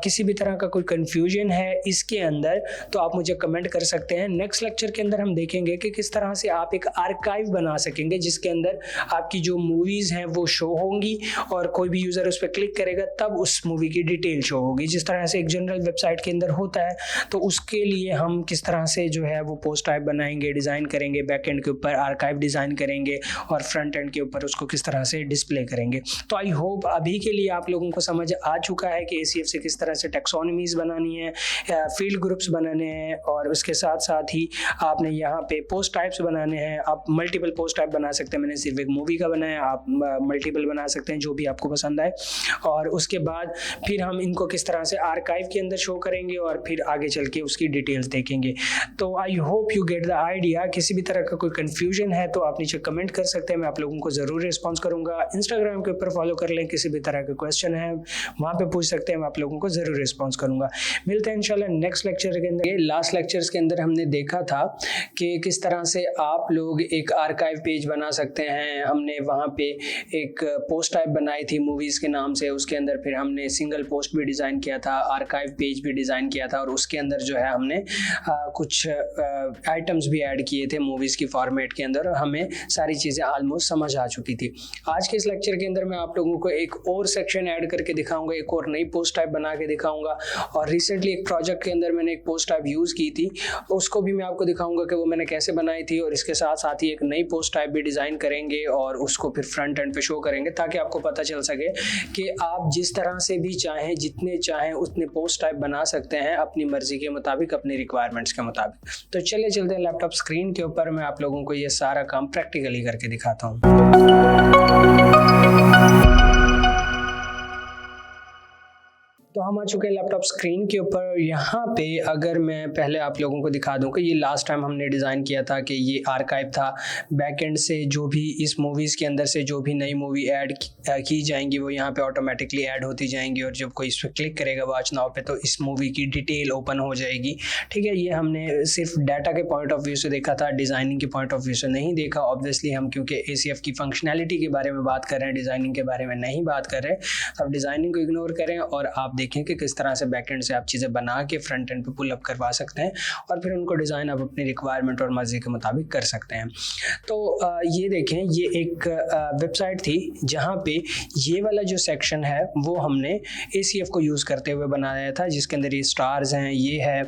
किसी भी तरह का कोई कन्फ्यूजन है इसके अंदर तो आप मुझे कमेंट कर सकते हैं। नेक्स्ट लेक्चर के अंदर हम देखेंगे कि किस तरह से आप एक आर्काइव बना सकेंगे जिसके अंदर आपकी जो मूवीज़ हैं वो शो होंगी और कोई भी यूज़र उस पर क्लिक करेगा तब उस मूवी की डिटेल शो होगी, जिस तरह से एक जनरल वेबसाइट के अंदर होता है। तो उसके लिए हम किस तरह से जो है वो पोस्ट टाइप बनाएंगे, डिज़ाइन करेंगे, बैक एंड के ऊपर आर्काइव डिज़ाइन करेंगे और फ्रंट एंड के ऊपर उसको किस तरह से डिस्प्ले करेंगे। तो आई होप अभी के लिए आप लोगों को समझ आ चुका है कि ACF से किस तरह से टेक्सोनोमीज बनानी है, फील्ड ग्रुप्स बनाने हैं, और उसके साथ साथ ही आपने यहाँ पे पोस्ट टाइप्स बनाने हैं। आप मल्टीपल पोस्ट टाइप बना सकते हैं, मैंने सिर्फ एक मूवी का बनाया, आप मल्टीपल बना सकते हैं जो भी आपको पसंद आए। और उसके बाद फिर हम इनको किस तरह से आर्काइव के अंदर शो करेंगे और फिर आगे चल के उसकी डिटेल्स देखेंगे। तो I hope you get the idea. किसी भी तरह का कोई कन्फ्यूजन है तो आप नीचे कमेंट कर सकते हैं, मैं आप लोगों को ज़रूर रिस्पॉन्स करूँगा। इंस्टाग्राम के ऊपर फॉलो कर लें, किसी भी तरह का क्वेश्चन है वहाँ पे पूछ सकते हैं, मैं आप लोगों को ज़रूर रिस्पॉन्स करूँगा। मिलते हैं इंशाल्लाह नेक्स्ट लेक्चर के अंदर। लास्ट लेक्चर्स के अंदर हमने देखा था कि किस तरह से आप लोग एक आर्काइव पेज बना सकते हैं। हमने वहाँ पे एक पोस्ट टाइप बनाई थी मूवीज़ के नाम से, उसके अंदर फिर हमने सिंगल पोस्ट भी डिज़ाइन किया था, आर्काइव पेज भी डिज़ाइन किया था, और उसके अंदर जो है हमने कुछ आइटम्स भी ऐड किए थे मूवीज़ की फॉर्मेट के अंदर, और हमें सारी चीज़ें ऑलमोस्ट समझ आ चुकी थी। आज के इस लेक्चर के अंदर मैं आप लोगों को एक और सेक्शन ऐड करके दिखाऊंगा, एक और नई पोस्ट टाइप बना के दिखाऊंगा। और रिसेंटली एक प्रोजेक्ट के अंदर मैंने एक पोस्ट टाइप यूज़ की थी, उसको भी मैं आपको दिखाऊंगा कि वो मैंने कैसे बनाई थी, और इसके साथ साथ ही एक नई पोस्ट टाइप भी डिज़ाइन करेंगे और उसको फिर फ्रंट एंड पे शो करेंगे, ताकि आपको पता चल सके कि आप जिस तरह से भी चाहें, जितने चाहें उतने पोस्ट टाइप बना सकते हैं अपनी मर्जी के मुताबिक, अपनी रिक्वायरमेंट्स के मुताबिक। तो चले चलते हैं लैपटॉप स्क्रीन के ऊपर, मैं आप लोगों को ये सारा काम प्रैक्टिकली करके दिखाता हूँ। तो हम आ चुके हैं लैपटॉप स्क्रीन के ऊपर। यहाँ पे अगर मैं पहले आप लोगों को दिखा दूँ कि ये लास्ट टाइम हमने डिज़ाइन किया था कि ये आर्काइव था, बैक एंड से जो भी इस मूवीज़ के अंदर से जो भी नई मूवी ऐड की जाएंगी वो यहाँ पे ऑटोमेटिकली ऐड होती जाएंगी, और जब कोई इस पर क्लिक करेगा वॉच नाउ पे तो इस मूवी की डिटेल ओपन हो जाएगी। ठीक है, ये हमने सिर्फ डाटा के पॉइंट ऑफ व्यू से देखा था, डिज़ाइनिंग के पॉइंट ऑफ व्यू से नहीं देखा। ऑब्वियसली हम क्योंकि ACF की फंक्शनैलिटी के बारे में बात कर रहे हैं, डिज़ाइनिंग के बारे में नहीं बात कर रहे, तो आप डिज़ाइनिंग को इग्नोर करें और आप देखें कि किस तरह से बैकएंड से आप चीज़ें बना के फ्रंट एंड पे पुल अप करवा सकते हैं, और फिर उनको डिज़ाइन आप अपनी रिक्वायरमेंट और मर्जी के मुताबिक कर सकते हैं। तो ये देखें, ये एक वेबसाइट थी जहाँ पे ये वाला जो सेक्शन है वो हमने ACF को यूज़ करते हुए बनाया था, जिसके अंदर ये स्टार्स हैं, ये है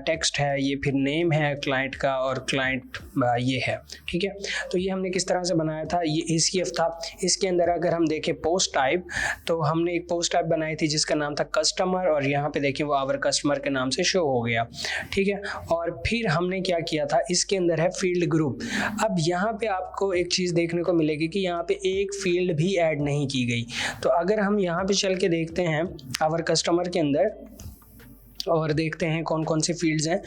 टेक्स्ट है, ये फिर नेम है क्लाइंट का, और क्लाइंट ये है। ठीक है, तो ये हमने किस तरह से बनाया था, ये ACF था। इसके अंदर अगर हम देखें पोस्ट टाइप, तो हमने एक पोस्ट टाइप बनाई थी जिसका नाम था कस्टमर, और यहाँ पे देखें वो आवर कस्टमर के नाम से शो हो गया। ठीक है, और फिर हमने क्या किया था, इसके अंदर है फील्ड ग्रुप। अब यहाँ पे आपको एक चीज़ देखने को मिलेगी कि यहाँ पे एक फील्ड भी ऐड नहीं की गई। तो अगर हम यहाँ पे चल के देखते हैं आवर कस्टमर के अंदर और देखते हैं कौन कौन से फील्ड्स हैं,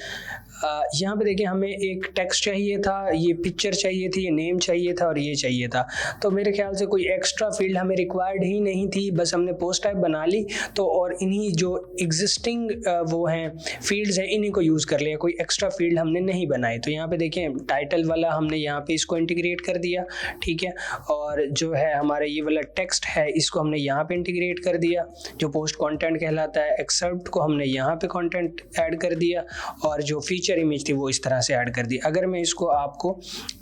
यहाँ पे देखिए हमें एक टेक्स्ट चाहिए था, ये पिक्चर चाहिए थी, ये नेम चाहिए था और ये चाहिए था। तो मेरे ख्याल से कोई एक्स्ट्रा फील्ड हमें रिक्वायर्ड ही नहीं थी, बस हमने पोस्ट टाइप बना ली तो, और इन्हीं जो एग्जिस्टिंग वो हैं फील्ड्स हैं इन्हीं को यूज़ कर लिया, कोई एक्स्ट्रा फील्ड हमने नहीं बनाए। तो यहाँ पे देखें टाइटल वाला हमने यहाँ पे इसको इंटीग्रेट कर दिया। ठीक है, और जो है हमारा ये वाला टेक्स्ट है इसको हमने यहाँ पे इंटीग्रेट कर दिया, जो पोस्ट कंटेंट कहलाता है। एक्सेप्ट को हमने यहाँ पे कंटेंट ऐड कर दिया, और जो फीचर इमेज थी वो इस तरह से ऐड कर दी। अगर मैं इसको आपको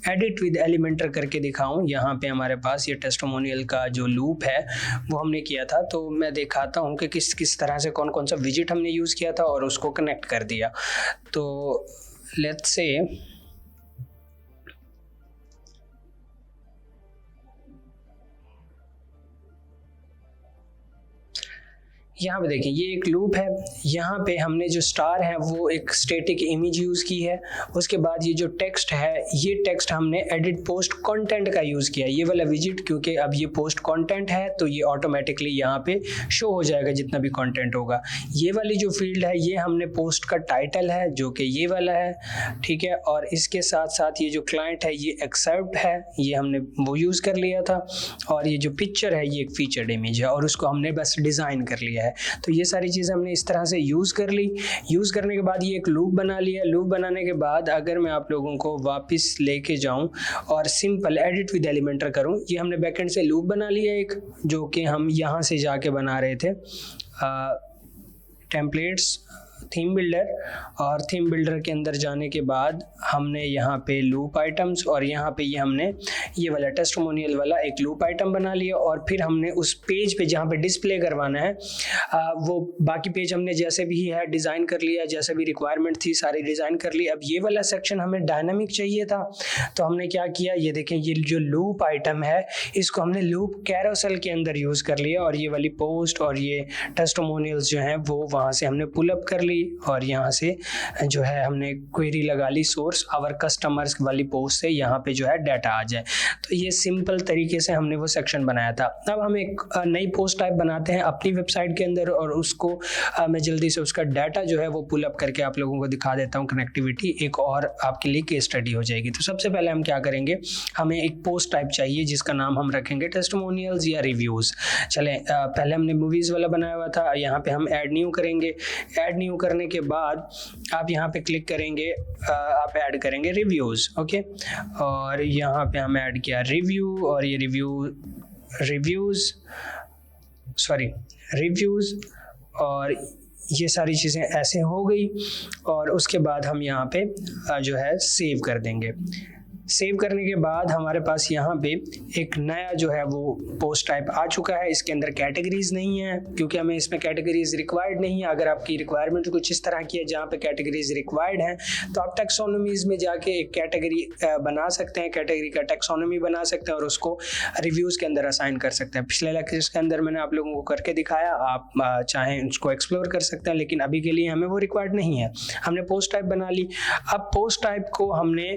एडिट विद एलिमेंटर करके दिखाऊं, यहाँ पे हमारे पास ये टेस्टिमोनियल का जो लूप है वो हमने किया था, तो मैं दिखाता हूँ कि किस किस तरह से कौन कौन सा विजिट हमने यूज़ किया था और उसको कनेक्ट कर दिया। तो लेट्स से यहाँ पे देखिए ये एक लूप है, यहाँ पे हमने जो स्टार है वो एक स्टैटिक इमेज यूज़ की है। उसके बाद ये जो टेक्स्ट है, ये टेक्स्ट हमने एडिट पोस्ट कंटेंट का यूज़ किया, ये वाला विजिट, क्योंकि अब ये पोस्ट कंटेंट है तो ये ऑटोमेटिकली यहाँ पे शो हो जाएगा जितना भी कंटेंट होगा। ये वाली जो फील्ड है ये हमने पोस्ट का टाइटल है जो कि ये वाला है, ठीक है। और इसके साथ साथ ये जो क्लाइंट है ये एक्सेप्ट है, ये हमने वो यूज़ कर लिया था। और ये जो पिक्चर है ये एक फीचर्ड इमेज है और उसको हमने बस डिज़ाइन कर लिया है। तो ये सारी चीज़ें हमने इस तरह से यूज़ कर ली। यूज़ करने के बाद ये एक लूप बना लिया। लूप बनाने के बाद अगर मैं आप लोगों को वापस लेके जाऊं और सिंपल एडिट विद एलिमेंटर करूं, ये हमने बैकएंड से लूप बना लिया एक, जो कि हम यहाँ से जाके बना रहे थे टेम्पलेट्स थीम बिल्डर। और थीम बिल्डर के अंदर जाने के बाद हमने यहाँ पे लूप आइटम्स और यहाँ पे ये हमने ये वाला टेस्टिमोनियल वाला एक लूप आइटम बना लिया। और फिर हमने उस पेज पे जहाँ पे डिस्प्ले करवाना है वो बाकी पेज हमने जैसे भी है डिज़ाइन कर लिया, जैसे भी रिक्वायरमेंट थी सारी डिज़ाइन कर ली। अब ये वाला सेक्शन हमें डायनामिक चाहिए था, तो हमने क्या किया, ये देखें ये जो लूप आइटम है इसको हमने लूप कैरोसेल के अंदर यूज़ कर लिया। और ये वाली पोस्ट और ये टेस्टिमोनियल्स जो हैं वो वहाँ से हमने पुल अप कर ली और यहाँ से जो है हमने क्वेरी लगा ली सोर्स आवर कस्टमर्स वाली पोस्ट से यहाँ पे जो है डाटा आ जाए। तो ये सिंपल तरीके से हमने वो सेक्शन बनाया था। अब हम एक नई पोस्ट टाइप बनाते हैं अपनी वेबसाइट के अंदर और उसको मैं जल्दी से उसका डाटा जो है वो पुल अप करके आप लोगों को दिखा देता हूँ। कनेक्टिविटी एक और आपके लिए केस स्टडी हो जाएगी। तो सबसे पहले हम क्या करेंगे, हमें एक पोस्ट टाइप चाहिए जिसका नाम हम रखेंगे टेस्टिमोनियल्स या रिव्यूज़। चलें पहले हमने मूवीज़ वाला बनाया हुआ था, यहाँ पे हम ऐड न्यू करेंगे। ऐड न्यू करने के बाद आप यहाँ पे क्लिक करेंगे, आप ऐड करेंगे रिव्यूज़, ओके। और यहाँ पे हम ऐड किया रिव्यू और ये रिव्यूज़ और ये सारी चीज़ें ऐसे हो गई। और उसके बाद हम यहाँ पे जो है सेव कर देंगे। सेव करने के बाद हमारे पास यहाँ पे एक नया जो है वो पोस्ट टाइप आ चुका है। इसके अंदर कैटेगरीज नहीं है क्योंकि हमें इसमें कैटेगरीज रिक्वायर्ड नहीं है। अगर आपकी रिक्वायरमेंट कुछ इस तरह की है जहाँ पे कैटेगरीज रिक्वायर्ड हैं तो आप टैक्सोनॉमीज में जाके एक कैटेगरी बना सकते हैं, कैटेगरी का टैक्सोनॉमी बना सकते हैं और उसको रिव्यूज़ के अंदर असाइन कर सकते हैं। पिछले लेक्चर्स के अंदर मैंने आप लोगों को करके दिखाया, आप चाहें उसको एक्सप्लोर कर सकते हैं, लेकिन अभी के लिए हमें वो रिक्वायर्ड नहीं है। हमने पोस्ट टाइप बना ली। अब पोस्ट टाइप को हमने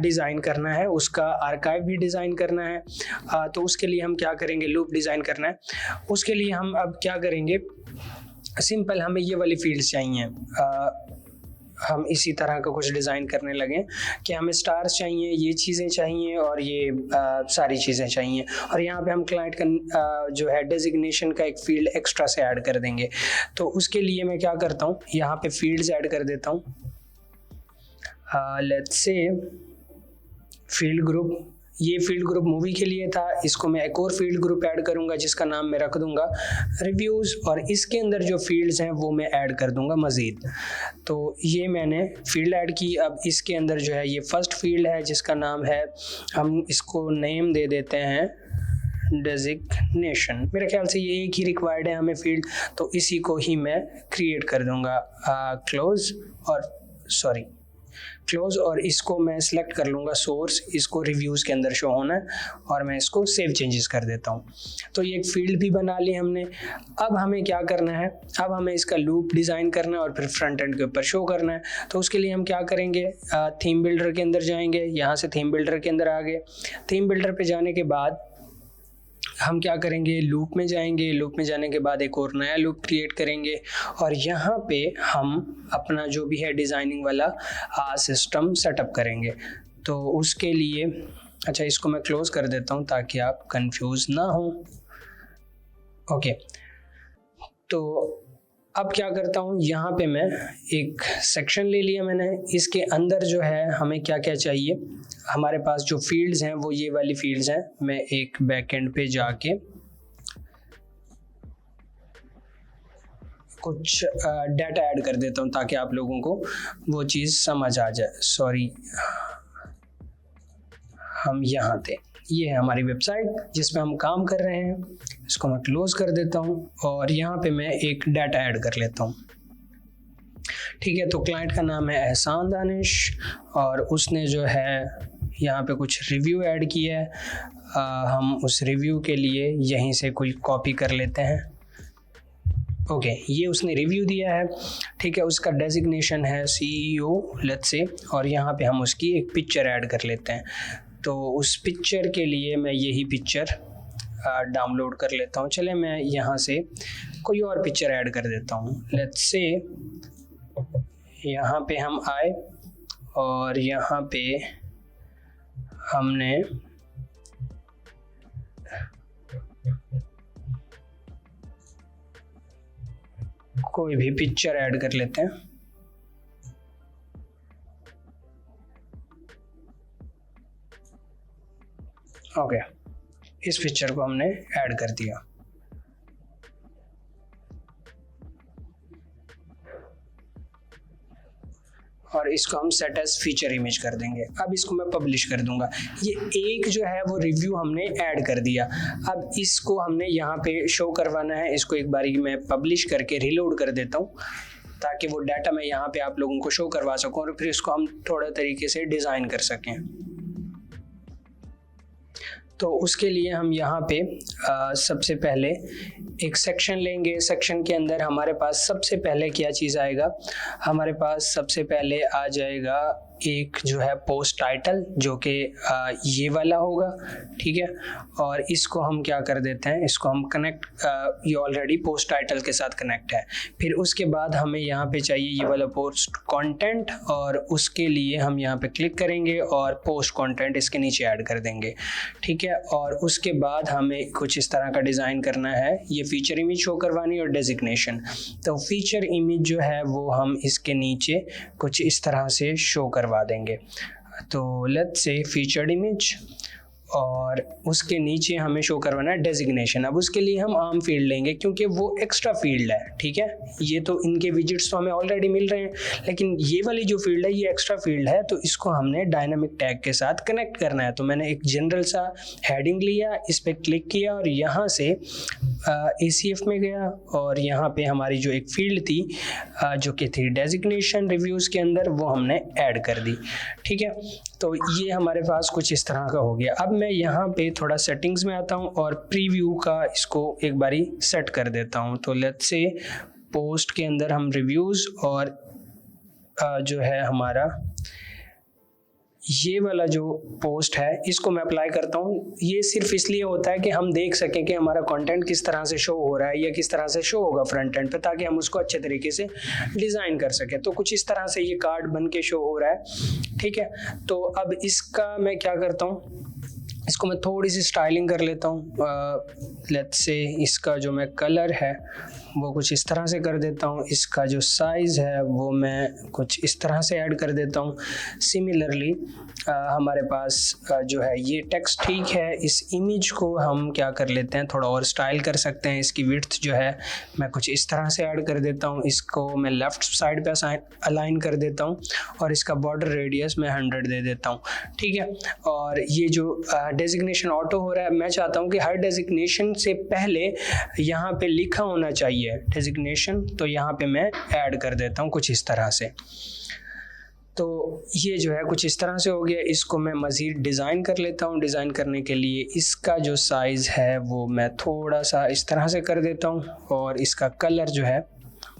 डिज़ाइन करना है, उसका आर्काइव भी डिज़ाइन करना है। तो उसके लिए हम क्या करेंगे, लूप डिज़ाइन करना है। उसके लिए हम अब क्या करेंगे, सिंपल हमें ये वाली फील्ड्स चाहिए। हम इसी तरह का कुछ डिज़ाइन करने लगे कि हमें स्टार्स चाहिए, ये चीज़ें चाहिए और ये सारी चीज़ें चाहिए। और यहाँ पे हम क्लाइंट का जो है डेजिग्नेशन का एक फील्ड एक्स्ट्रा से ऐड कर देंगे। तो उसके लिए मैं क्या करता हूँ, यहाँ पे फील्ड्स ऐड कर देता हूँ। लेट्स से फील्ड ग्रुप, ये फील्ड ग्रुप मूवी के लिए था, इसको मैं एक और फील्ड ग्रुप ऐड करूंगा जिसका नाम मैं रख दूंगा रिव्यूज़ और इसके अंदर जो फील्ड्स हैं वो मैं ऐड कर दूंगा मज़ीद। तो ये मैंने फील्ड ऐड की। अब इसके अंदर जो है ये फर्स्ट फील्ड है जिसका नाम है, हम इसको नेम दे देते हैं डेजिग्नेशन। मेरे ख्याल से ये एक ही रिक्वायर्ड है हमें फील्ड, तो इसी को ही मैं क्रिएट कर दूंगा क्लोज और इसको मैं सिलेक्ट कर लूँगा सोर्स, इसको रिव्यूज़ के अंदर शो होना है और मैं इसको सेव चेंजेस कर देता हूँ। तो ये एक फील्ड भी बना ली हमने। अब हमें क्या करना है, अब हमें इसका लूप डिज़ाइन करना है और फिर फ्रंट एंड के ऊपर शो करना है। तो उसके लिए हम क्या करेंगे, थीम बिल्डर के अंदर जाएंगे, यहाँ से थीम बिल्डर के अंदर आ गए। थीम बिल्डर पे जाने के बाद हम क्या करेंगे, लूप में जाएंगे। लूप में जाने के बाद एक और नया लूप क्रिएट करेंगे और यहाँ पे हम अपना जो भी है डिज़ाइनिंग वाला सिस्टम सेटअप करेंगे। तो उसके लिए अच्छा इसको मैं क्लोज़ कर देता हूँ ताकि आप कंफ्यूज ना हो। ओके, तो अब क्या करता हूँ, यहाँ पे मैं एक सेक्शन ले लिया मैंने। इसके अंदर जो है हमें क्या क्या चाहिए, हमारे पास जो फील्ड्स हैं वो ये वाली फील्ड्स हैं। मैं एक बैकएंड पे जाके कुछ डाटा ऐड कर देता हूँ ताकि आप लोगों को वो चीज़ समझ आ जाए। सॉरी, हम यहाँ थे, ये है हमारी वेबसाइट जिसमें हम काम कर रहे हैं। इसको मैं क्लोज कर देता हूँ और यहाँ पे मैं एक डाटा ऐड कर लेता हूँ। ठीक है, तो क्लाइंट का नाम है एहसान दानिश और उसने जो है यहाँ पे कुछ रिव्यू ऐड किया है। हम उस रिव्यू के लिए यहीं से कोई कॉपी कर लेते हैं। ओके, ये उसने रिव्यू दिया है, ठीक है। उसका डेजिग्नेशन है CEO लेट्स से, और यहाँ पे हम उसकी एक पिक्चर ऐड कर लेते हैं। तो उस पिक्चर के लिए मैं यही पिक्चर डाउनलोड कर लेता हूँ। चले मैं यहाँ से कोई और पिक्चर ऐड कर देता हूँ। लेट्स से यहाँ पे हम आए और यहाँ पे हमने कोई भी पिक्चर ऐड कर लेते हैं। ओके, इस पिक्चर को हमने ऐड कर दिया। और इसको हम सेट एज फीचर इमेज कर देंगे। अब इसको मैं पब्लिश कर दूंगा। ये एक जो है वो रिव्यू हमने ऐड कर दिया। अब इसको हमने यहाँ पे शो करवाना है। इसको एक बारी मैं पब्लिश करके रिलोड कर देता हूँ ताकि वो डाटा मैं यहाँ पे आप लोगों को शो करवा सकूँ और फिर इसको हम थोड़ा तरीके से डिज़ाइन कर सकें। तो उसके लिए हम यहाँ पे सबसे पहले एक सेक्शन लेंगे। सेक्शन के अंदर हमारे पास सबसे पहले क्या चीज़ आएगा, हमारे पास सबसे पहले आ जाएगा एक जो है पोस्ट टाइटल, जो कि ये वाला होगा, ठीक है। और इसको हम क्या कर देते हैं, इसको हम कनेक्ट, ये ऑलरेडी पोस्ट टाइटल के साथ कनेक्ट है। फिर उसके बाद हमें यहाँ पे चाहिए ये वाला पोस्ट कंटेंट, और उसके लिए हम यहाँ पे क्लिक करेंगे और पोस्ट कंटेंट इसके नीचे ऐड कर देंगे, ठीक है। और उसके बाद हमें कुछ इस तरह का डिज़ाइन करना है। ये फीचर इमेज शो करवानी और डेजिग्नेशन। तो फीचर इमेज जो है वो हम इसके नीचे कुछ इस तरह से शो करवा देंगे। तो लेट्स से फीचर्ड इमेज, और उसके नीचे हमें शो करवाना है डेजिग्नेशन। अब उसके लिए हम आर्म फील्ड लेंगे क्योंकि वो एक्स्ट्रा फील्ड है, ठीक है। ये तो इनके विजिट्स तो हमें ऑलरेडी मिल रहे हैं, लेकिन ये वाली जो फील्ड है ये एक्स्ट्रा फील्ड है, तो इसको हमने डायनामिक टैग के साथ कनेक्ट करना है। तो मैंने एक जनरल सा हेडिंग लिया, इस पर क्लिक किया और यहाँ से ACF में गया और यहाँ पे हमारी जो एक फील्ड थी जो कि थी डेजिग्नेशन रिव्यूज़ के अंदर, वो हमने ऐड कर दी, ठीक है। तो ये हमारे पास कुछ इस तरह का हो गया। अब मैं यहाँ पे थोड़ा सेटिंग्स में आता हूँ और प्रीव्यू का इसको एक बारी सेट कर देता हूँ। तो लेट्स से पोस्ट के अंदर हम रिव्यूज़ और जो है हमारा ये वाला जो पोस्ट है इसको मैं अप्लाई करता हूँ। ये सिर्फ इसलिए होता है कि हम देख सकें कि हमारा कंटेंट किस तरह से शो हो रहा है या किस तरह से शो होगा फ्रंट एंड पे, ताकि हम उसको अच्छे तरीके से डिज़ाइन कर सकें। तो कुछ इस तरह से ये कार्ड बन के शो हो रहा है, ठीक है। तो अब इसका मैं क्या करता हूँ, इसको मैं थोड़ी सी स्टाइलिंग कर लेता हूँ। लेट्स से इसका जो मैं कलर है वो कुछ इस तरह से कर देता हूँ। इसका जो साइज़ है वो मैं कुछ इस तरह से ऐड कर देता हूँ। सिमिलरली हमारे पास जो है ये टेक्स्ट ठीक है। इस इमेज को हम क्या कर लेते हैं, थोड़ा और स्टाइल कर सकते हैं। इसकी विड्थ जो है मैं कुछ इस तरह से ऐड कर देता हूँ। इसको मैं लेफ़्ट साइड पे अलाइन कर देता हूँ और इसका बॉर्डर रेडियस मैं 100 दे देता हूँ, ठीक है। और ये जो डेजिग्नेशन ऑटो हो रहा है, मैं चाहता हूँ कि हर डेजिग्नेशन से पहले यहाँ पे लिखा होना चाहिए डेजिग्नेशन, तो यहाँ पे मैं ऐड कर देता हूँ कुछ इस तरह से। तो ये जो है कुछ इस तरह से हो गया। इसको मैं मज़ीद डिज़ाइन कर लेता हूँ। डिज़ाइन करने के लिए इसका जो साइज़ है वो मैं थोड़ा सा इस तरह से कर देता हूँ और इसका कलर जो है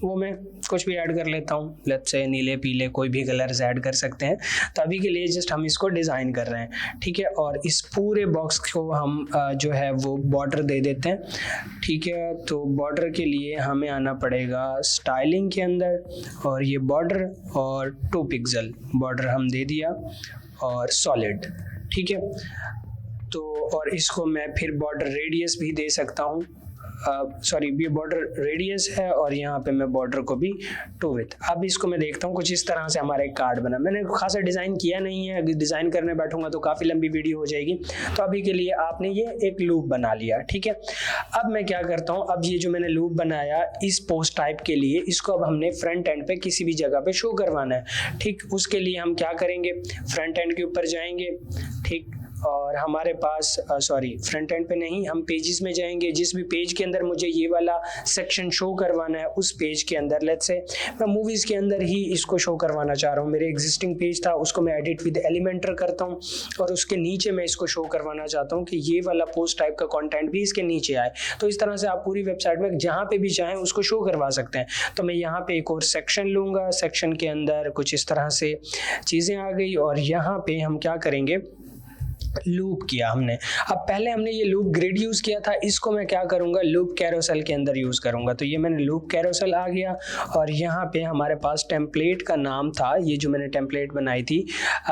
वो मैं कुछ भी ऐड कर लेता हूँ। लेट्स से नीले पीले कोई भी कलर्स ऐड कर सकते हैं। तो अभी के लिए जस्ट हम इसको डिज़ाइन कर रहे हैं, ठीक है। और इस पूरे बॉक्स को हम जो है वो बॉर्डर दे देते हैं, ठीक है। तो बॉर्डर के लिए हमें आना पड़ेगा स्टाइलिंग के अंदर, और ये बॉर्डर और 2 पिक्सल बॉर्डर हम दे दिया और सॉलिड, ठीक है। तो और इसको मैं फिर बॉर्डर रेडियस भी दे सकता हूँ। सॉरी, ये बॉर्डर रेडियस है और यहाँ पे मैं बॉर्डर को भी 2 विथ। अब इसको मैं देखता हूँ कुछ इस तरह से हमारा एक कार्ड बना। मैंने खासा डिज़ाइन किया नहीं है, अगर डिज़ाइन करने बैठूंगा तो काफ़ी लंबी वीडियो हो जाएगी। तो अभी के लिए आपने ये एक लूप बना लिया, ठीक है। अब मैं क्या करता हूँ, अब ये जो मैंने लूप बनाया इस पोस्ट टाइप के लिए, इसको अब हमने फ्रंट एंड पे किसी भी जगह पे शो करवाना है, ठीक। उसके लिए हम क्या करेंगे, फ्रंट एंड के ऊपर जाएंगे, ठीक। और हमारे पास सॉरी फ्रंट एंड पे नहीं, हम पेजेस में जाएंगे। जिस भी पेज के अंदर मुझे ये वाला सेक्शन शो करवाना है उस पेज के अंदर, लेट्स से मैं मूवीज़ के अंदर ही इसको शो करवाना चाह रहा हूँ। मेरे एग्जिस्टिंग पेज था, उसको मैं एडिट विद एलिमेंटर करता हूँ और उसके नीचे मैं इसको शो करवाना चाहता हूँ कि ये वाला पोस्ट टाइप का कंटेंट भी इसके नीचे आए। तो इस तरह से आप पूरी वेबसाइट में जहाँ पे भी चाहें उसको शो करवा सकते हैं। तो मैं यहाँ पे एक और सेक्शन लूँगा, सेक्शन के अंदर कुछ इस तरह से चीज़ें आ गई और यहाँ पे हम क्या करेंगे, लूप किया हमने। अब पहले हमने ये लूप ग्रिड यूज़ किया था, इसको मैं क्या करूँगा, लूप कैरोसेल के अंदर यूज़ करूँगा। तो ये मैंने लूप कैरोसेल आ गया और यहाँ पे हमारे पास टेम्पलेट का नाम था, ये जो मैंने टेम्पलेट बनाई थी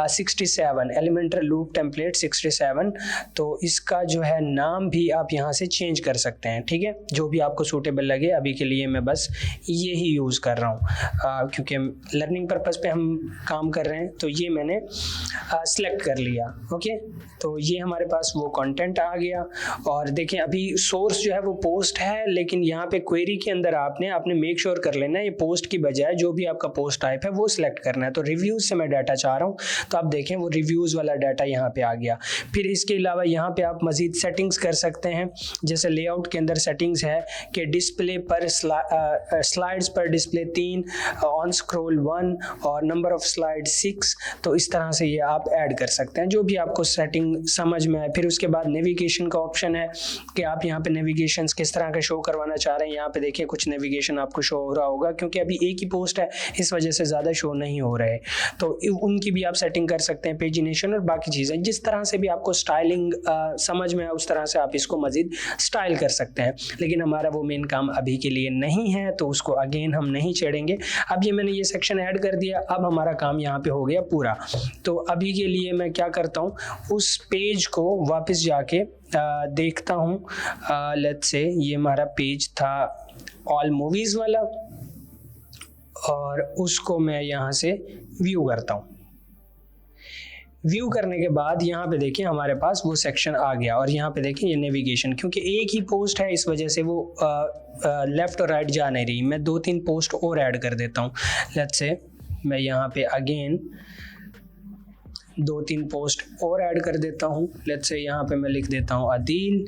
67 एलिमेंटर लूप टेम्पलेट 67। तो इसका जो है नाम भी आप यहाँ से चेंज कर सकते हैं, ठीक है, जो भी आपको सूटेबल लगे। अभी के लिए मैं बस ये ही यूज़ कर रहा हूँ क्योंकि लर्निंग पर्पज़ पे हम काम कर रहे हैं। तो ये मैंने सेलेक्ट कर लिया, ओके। तो ये हमारे पास वो कंटेंट आ गया और देखें अभी सोर्स जो है वो पोस्ट है, लेकिन यहाँ पे क्वेरी के अंदर आपने मेक श्योर कर लेना है ये पोस्ट की बजाय जो भी आपका पोस्ट टाइप है वो सिलेक्ट करना है। तो रिव्यूज़ से मैं डाटा चाह रहा हूँ, तो आप देखें वो रिव्यूज़ वाला डाटा यहाँ पे आ गया। फिर इसके अलावा यहाँ पे आप मज़ीद सेटिंग्स कर सकते हैं, जैसे लेआउट के अंदर सेटिंग्स है कि डिस्प्ले पर स्लाइड्स पर डिस्प्ले 3, ऑन स्क्रॉल 1 और नंबर ऑफ स्लाइड 6। तो इस तरह से ये आप ऐड कर सकते हैं जो भी आपको सेटिंग समझ में आए। फिर उसके बाद नेविगेशन का ऑप्शन है कि आप यहाँ पे नेविगेशंस किस तरह का शो करवाना चाह रहे हैं। यहाँ पे देखिए कुछ नेविगेशन आपको शो हो रहा होगा, क्योंकि अभी एक ही पोस्ट है इस वजह से ज़्यादा शो नहीं हो रहे, तो उनकी भी आप सेटिंग कर सकते हैं, पेजिनेशन और बाकी चीज़ें। जिस तरह से भी आपको स्टाइलिंग समझ में आए उस तरह से आप इसको मज़ीद स्टाइल कर सकते हैं। लेकिन हमारा वो मेन काम अभी के लिए नहीं है, तो उसको अगेन हम नहीं छेड़ेंगे। अब ये मैंने ये सेक्शन ऐड कर दिया, अब हमारा काम यहाँ पे हो गया पूरा। तो अभी के लिए मैं क्या करता हूँ, उस पेज को वापस जाके देखता हूँ। लेट्स से ये हमारा पेज था ऑल मूवीज़ वाला और उसको मैं यहाँ से व्यू करता हूँ। व्यू करने के बाद यहाँ पे देखिए हमारे पास वो सेक्शन आ गया और यहाँ पे देखिए ये नेविगेशन, क्योंकि एक ही पोस्ट है इस वजह से वो लेफ़्ट और राइट जा नहीं रही। मैं 2-3 पोस्ट और ऐड कर देता हूँ। लेट्स से मैं यहाँ पे अगेन 2-3 पोस्ट और ऐड कर देता हूँ। लेट्स से यहाँ पे मैं लिख देता हूँ अदील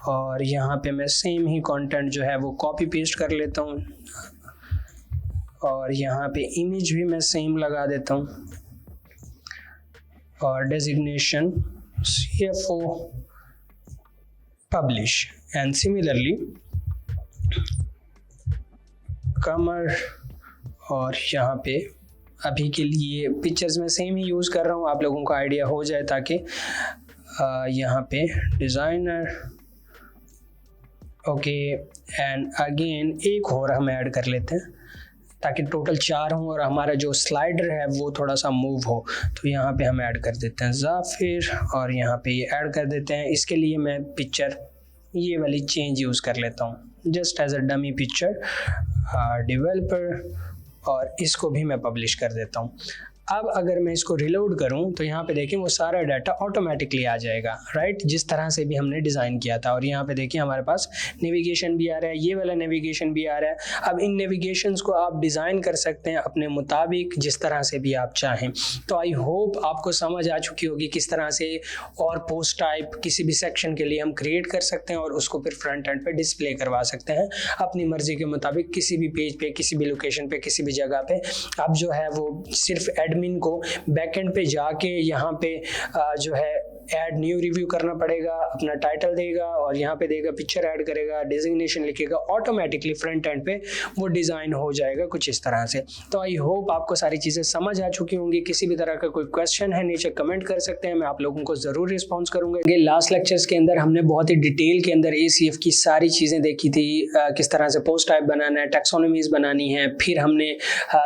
और यहाँ पे मैं सेम ही कंटेंट जो है वो कॉपी पेस्ट कर लेता हूँ और यहाँ पे इमेज भी मैं सेम लगा देता हूँ और designation CFO publish and similarly कमर और यहाँ पे अभी के लिए पिक्चर्स में सेम ही यूज़ कर रहा हूँ, आप लोगों को आइडिया हो जाए, ताकि यहाँ पे डिज़ाइनर ओके एंड अगेन एक और हम ऐड कर लेते हैं ताकि टोटल 4 हों और हमारा जो स्लाइडर है वो थोड़ा सा मूव हो। तो यहाँ पे हम ऐड कर देते हैं ज़ाफिर और यहाँ पे ये ऐड कर देते हैं। इसके लिए मैं पिक्चर ये वाली चेंज यूज़ कर लेता हूँ just as a dummy picture developer और इसको भी मैं पब्लिश कर देता हूँ। अब अगर मैं इसको रिलोड करूं तो यहाँ पे देखें वो सारा डाटा ऑटोमेटिकली आ जाएगा, राइट, जिस तरह से भी हमने डिज़ाइन किया था। और यहाँ पे देखिए हमारे पास नेविगेशन भी आ रहा है, ये वाला नेविगेशन भी आ रहा है। अब इन नेविगेशंस को आप डिज़ाइन कर सकते हैं अपने मुताबिक, जिस तरह से भी आप चाहें। तो आई होप आपको समझ आ चुकी होगी किस तरह से और पोस्ट टाइप किसी भी सेक्शन के लिए हम क्रिएट कर सकते हैं और उसको फिर फ्रंट एंड पे डिस्प्ले करवा सकते हैं अपनी मर्ज़ी के मुताबिक, किसी भी पेज पे, किसी भी लोकेशन पे, किसी भी जगह पे। अब जो है वो सिर्फ एडमिन को बैकएंड पे जाके यहाँ पे जो है ऐड न्यू रिव्यू करना पड़ेगा, अपना टाइटल देगा और यहाँ पे देगा पिक्चर ऐड करेगा, डेजिग्नेशन लिखेगा, ऑटोमेटिकली फ्रंट एंड पे वो डिज़ाइन हो जाएगा कुछ इस तरह से। तो आई होप आपको सारी चीज़ें समझ आ चुकी होंगी। किसी भी तरह का कोई क्वेश्चन है नीचे कमेंट कर सकते हैं, मैं आप लोगों को ज़रूर रिस्पॉन्स करूँगा। लास्ट लेक्चर्स के अंदर हमने बहुत ही डिटेल के अंदर ACF की सारी चीज़ें देखी थी, किस तरह से पोस्ट टाइप बनाना है, टैक्सोनॉमीज बनानी है, फिर हमने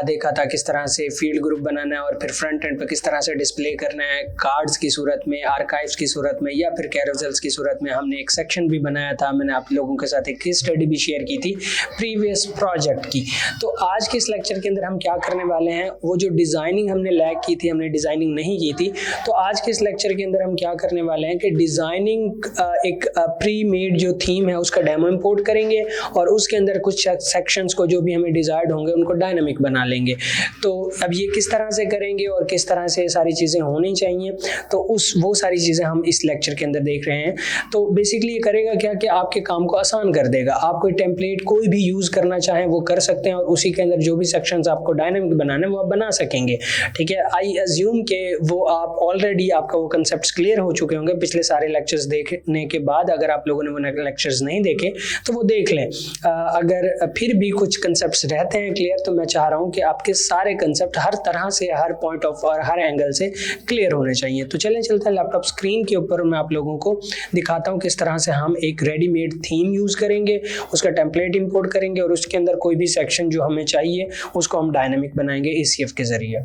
देखा था किस तरह से फील्ड ग्रुप बनाना है और फिर फ्रंट एंड पे किस तरह से डिस्प्ले करना है, कार्ड्स की सूरत में, आर्काइव्स की सूरत में या फिर कैरोसेल्स की सूरत में। हमने एक सेक्शन भी बनाया था, मैंने आप लोगों के साथ एक केस स्टडी भी शेयर की थी प्रीवियस प्रोजेक्ट की। तो आज के इस लेक्चर के अंदर हम क्या करने वाले हैं, वो जो डिज़ाइनिंग हमने लैग की थी, हमने डिज़ाइनिंग नहीं की थी, तो आज के इस लेक्चर के अंदर हम क्या करने वाले हैं कि डिज़ाइनिंग एक प्री मेड जो थीम है उसका डेमो इंपोर्ट करेंगे और उसके अंदर कुछ सेक्शंस को जो भी हमें डिजायर्ड होंगे उनको डायनामिक बना लेंगे। तो अब ये किस तरह से करेंगे और किस तरह से सारी चीज़ें होनी चाहिए, तो वो सारी सारी चीज़ें हम इस लेक्चर के अंदर देख रहे हैं। तो बेसिकली ये करेगा क्या कि आपके काम को आसान कर देगा। आप कोई टेम्पलेट कोई भी यूज़ करना चाहें वो कर सकते हैं और उसी के अंदर जो भी सेक्शंस आपको डायनामिक बनाना है वो आप बना सकेंगे। ठीक है, आई अज्यूम के वो आप ऑलरेडी आपका वो कंसेप्ट क्लियर हो चुके होंगे पिछले सारे लेक्चर्स देखने के बाद। अगर आप लोगों ने वो लेक्चर्स नहीं देखे तो वो देख लें। अगर फिर भी कुछ कंसेप्ट्स रहते हैं क्लियर, तो मैं चाह रहा हूँ कि आपके सारे कंसेप्ट हर तरह से, हर पॉइंट ऑफ और हर एंगल से क्लियर होने चाहिए। तो चलते हैं लैपटॉप स्क्रीन के ऊपर मैं आप लोगों को दिखाता हूँ किस तरह से हम एक रेडीमेड थीम यूज़ करेंगे, उसका टेम्पलेट इंपोर्ट करेंगे और उसके अंदर कोई भी सेक्शन जो हमें चाहिए उसको हम डायनामिक बनाएंगे ACF के ज़रिए।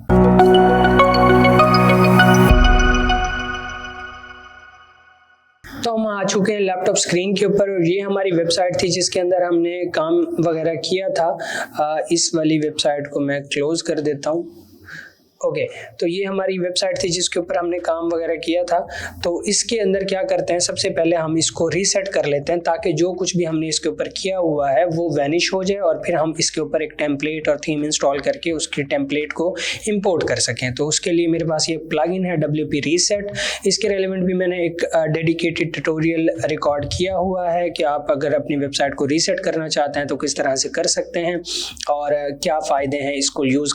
तो हम आ चुके हैं लैपटॉप स्क्रीन के ऊपर और ये हमारी वेबसाइट थी जिसके अंदर हमने काम वगैरह किया था। इस वाली वेबसाइट को मैं क्लोज कर देता हूँ। ओके, तो ये हमारी वेबसाइट थी जिसके ऊपर हमने काम वगैरह किया था। तो इसके अंदर क्या करते हैं, सबसे पहले हम इसको रीसेट कर लेते हैं ताकि जो कुछ भी हमने इसके ऊपर किया हुआ है वो वैनिश हो जाए और फिर हम इसके ऊपर एक टेम्पलेट और थीम इंस्टॉल करके उसकी टेम्पलेट को इंपोर्ट कर सकें। तो उसके लिए मेरे पास ये प्लगइन है WP रीसेट। इसके रेलेवेंट भी मैंने एक डेडिकेटेड ट्यूटोरियल रिकॉर्ड किया हुआ है कि आप अगर अपनी वेबसाइट को रीसेट करना चाहते हैं तो किस तरह से कर सकते हैं और क्या फ़ायदे हैं इसको यूज़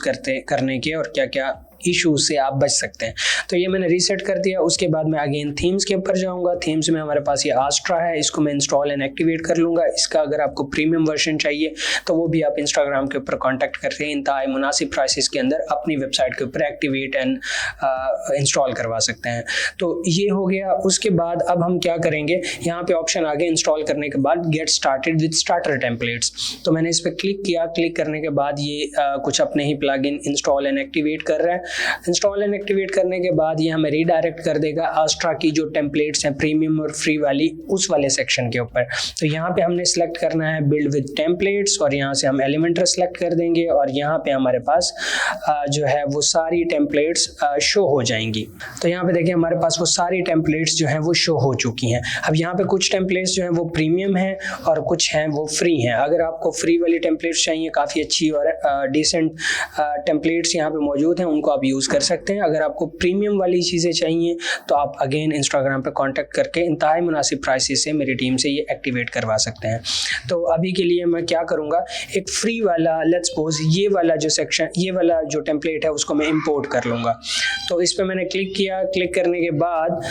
करने के और क्या क्या इशू से आप बच सकते हैं। तो ये मैंने रीसेट कर दिया। उसके बाद मैं अगेन थीम्स के ऊपर जाऊंगा। थीम्स में हमारे पास ये आस्ट्रा है, इसको मैं इंस्टॉल एंड एक्टिवेट कर लूँगा। इसका अगर आपको प्रीमियम वर्जन चाहिए तो वो भी आप इंस्टाग्राम के ऊपर कॉन्टैक्ट करके इंतहाई मुनासिब प्राइसेस के अंदर अपनी वेबसाइट के ऊपर एक्टिवेट एंड इंस्टॉल करवा सकते हैं। तो ये हो गया। उसके बाद अब हम क्या करेंगे, यहाँ पे ऑप्शन आगे इंस्टॉल करने के बाद get started with starter templates. तो मैंने इस पर क्लिक किया। क्लिक करने के बाद ये कुछ अपने ही प्लगइन इंस्टॉल एंड एक्टिवेट कर रहा है। इंस्टॉल एंड एक्टिवेट करने के बाद ये हमें रीडायरेक्ट कर देगा आस्ट्रा की जो टेम्पलेट्स हैं प्रीमियम और फ्री वाली, उस वाले सेक्शन के ऊपर। तो यहाँ पे हमने सेलेक्ट करना है बिल्ड विद टेम्पलेट्स और यहाँ से हम एलिमेंटर सेलेक्ट कर देंगे और यहाँ पे हमारे पास जो है वो सारी टेम्पलेट्स शो हो जाएंगी। तो यहाँ पे देखिए हमारे पास वो सारी टेम्पलेट्स जो हैं वो शो हो चुकी हैं। अब यहाँ पे कुछ टेम्पलेट्स जो हैं वो प्रीमियम हैं और कुछ हैं वो फ्री हैं। अगर आपको फ्री वाली टेम्पलेट्स चाहिए, काफ़ी अच्छी और डिसेंट टेम्पलेट्स यहाँ पे मौजूद हैं, उनको आप यूज़ कर सकते हैं। अगर आपको प्रीमियम वाली चीज़ें चाहिए तो आप अगेन इंस्टाग्राम पे कांटेक्ट करके इंतहाई मुनासिब प्राइसेस से मेरी टीम से ये एक्टिवेट करवा सकते हैं। तो अभी के लिए मैं क्या करूँगा, एक फ्री वाला, लेट्स सपोज ये वाला जो सेक्शन, ये वाला जो टेम्पलेट है उसको मैं इंपोर्ट कर लूँगा। तो इस पर मैंने क्लिक किया। क्लिक करने के बाद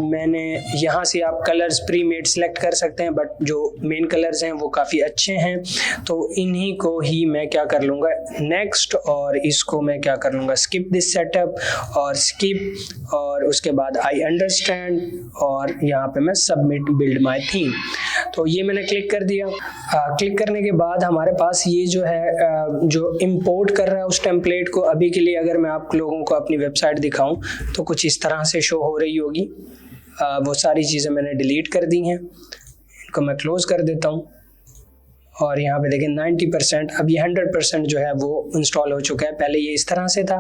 मैंने यहाँ से आप कलर्स प्री मेड सेलेक्ट कर सकते हैं, बट जो मेन कलर्स हैं वो काफ़ी अच्छे हैं तो इन्हीं को ही मैं क्या कर लूँगा नेक्स्ट, और इसको मैं क्या कर लूँगा स्किप दिस सेटअप और स्किप, और उसके बाद आई अंडरस्टैंड और यहाँ पे मैं सबमिट बिल्ड माय थीम। तो ये मैंने क्लिक कर दिया। क्लिक करने के बाद हमारे पास ये जो है जो इंपोर्ट कर रहा है उस टेम्पलेट को, अभी के लिए अगर मैं आप लोगों को अपनी वेबसाइट दिखाऊं तो कुछ इस तरह से शो हो रही होगी। वो सारी चीज़ें मैंने डिलीट कर दी हैं, इनको मैं क्लोज कर देता हूँ और यहाँ पे देखें 90%, अब ये 100% जो है वो इंस्टॉल हो चुका है। पहले ये इस तरह से था।